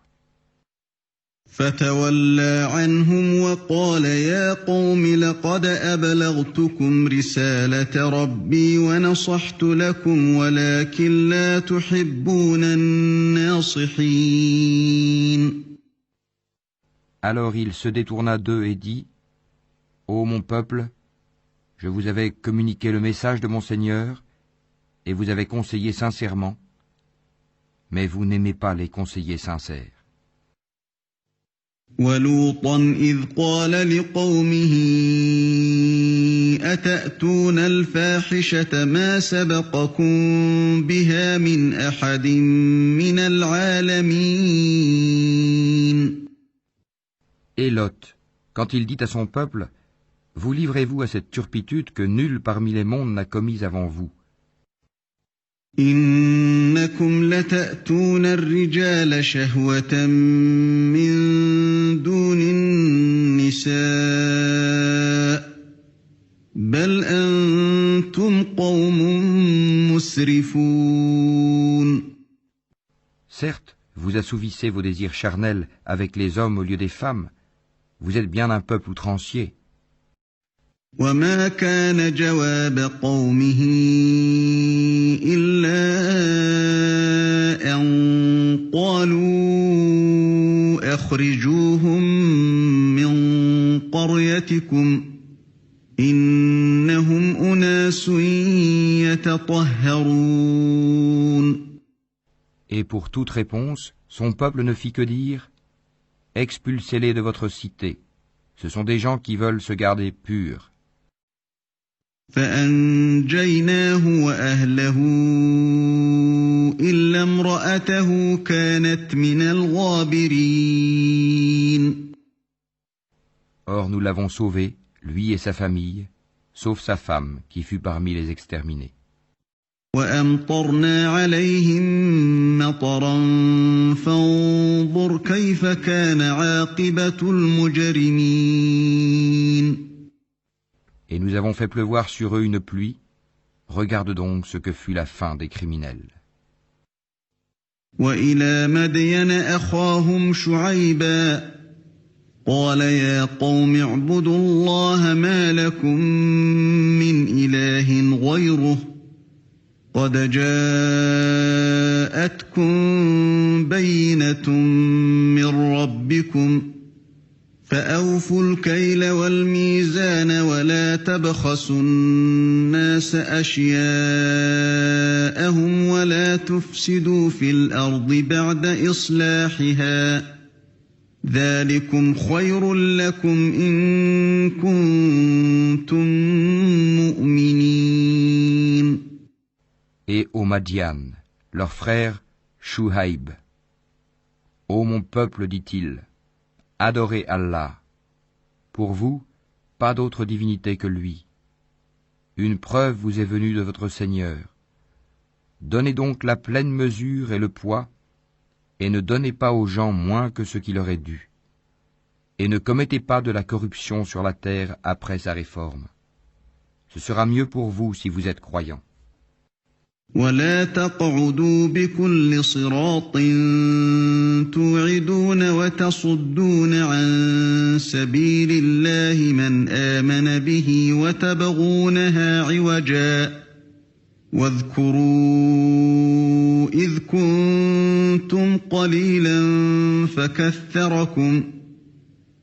فتولى عنهم وقال يا قوم لقد أبلغتكم رسالة ربي ونصحت لكم ولكن لا تحبون الناصحين. Alors il se détourna d'eux et dit, « Ô mon peuple, je vous avais communiqué le message de mon Seigneur, et vous avez conseillé sincèrement, mais vous n'aimez pas les conseillers sincères. » ولوطا إذ قال لقومه أتأتون الفاحشة ما سبقكم بها من أحد من العالمين. Et Lot, quand il dit à son peuple, « Vous livrez-vous à cette turpitude que nul parmi les mondes n'a commise avant vous. إنكم لتأتون الرجال شهوة من دون النساء بل أنتم قوم مسرفون. Certes, vous assouvissez vos désirs charnels avec les hommes au lieu des femmes. Vous êtes bien un peuple outrancier. وما كان جواب قومه إلا أن قالوا أخرجوهم من قريتكم إنهم أناس يتطهرون. Et pour toute réponse, son peuple ne fit que dire, « Expulsez-les de votre cité. Ce sont des gens qui veulent se garder purs. » فأنجيناه وأهله إلا امرأته كانت من الغابرين. Or nous l'avons sauvé, lui et sa famille, sauf sa femme, qui fut parmi les exterminés. وأمطرنا عليهم مطرا فانظر كيف كان عاقبة المجرمين. Et nous avons fait pleuvoir sur eux une pluie. Regarde donc ce que fut la fin des criminels. وإلى مدين أخاهم شعيبا قال يا قوم اعبدوا الله ما لكم من إله غيره قد جاءتكم بينة من ربكم فأوفوا الكيل والميزان ولا تبخسوا الناس أشياءهم ولا تفسدوا في الأرض بعد إصلاحها ذلكم خير لكم إن كنتم مؤمنين. Et aux Madian, leur frère Shuhaïb. Ô mon peuple, dit-il, adorez Allah. Pour vous, pas d'autre divinité que lui. Une preuve vous est venue de votre Seigneur. Donnez donc la pleine mesure et le poids, et ne donnez pas aux gens moins que ce qui leur est dû. Et ne commettez pas de la corruption sur la terre après sa réforme. Ce sera mieux pour vous si vous êtes croyants. ولا تقعدوا بكل صراط توعدون وتصدون عن سبيل الله من آمن به وتبغونها عوجا واذكروا إذ كنتم قليلا فكثركم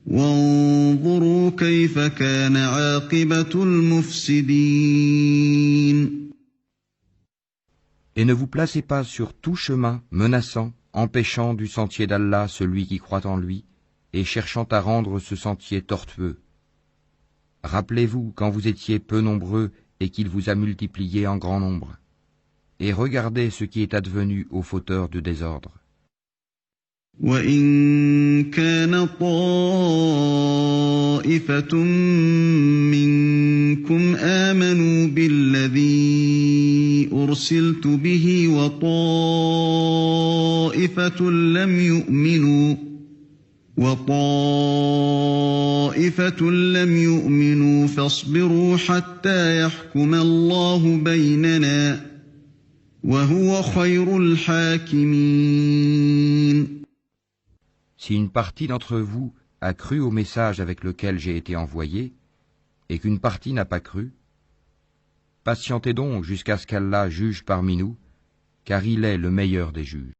وانظروا كيف كان عاقبة المفسدين. Et ne vous placez pas sur tout chemin menaçant, empêchant du sentier d'Allah celui qui croit en lui, et cherchant à rendre ce sentier tortueux. Rappelez-vous quand vous étiez peu nombreux et qu'il vous a multiplié en grand nombre. Et regardez ce qui est advenu aux fauteurs de désordre. وَإِن كَانَ طَائِفَةٌ مِّنكُمْ آمَنُوا بِالَّذِي أُرْسِلْتُ بِهِ وَطَائِفَةٌ لَّمْ يُؤْمِنُوا فاصبروا حَتَّى يَحْكُمَ اللَّهُ بَيْنَنَا وَهُوَ خَيْرُ الْحَاكِمِينَ. Si une partie d'entre vous a cru au message avec lequel j'ai été envoyé, et qu'une partie n'a pas cru, patientez donc jusqu'à ce qu'Allah juge parmi nous, car il est le meilleur des juges.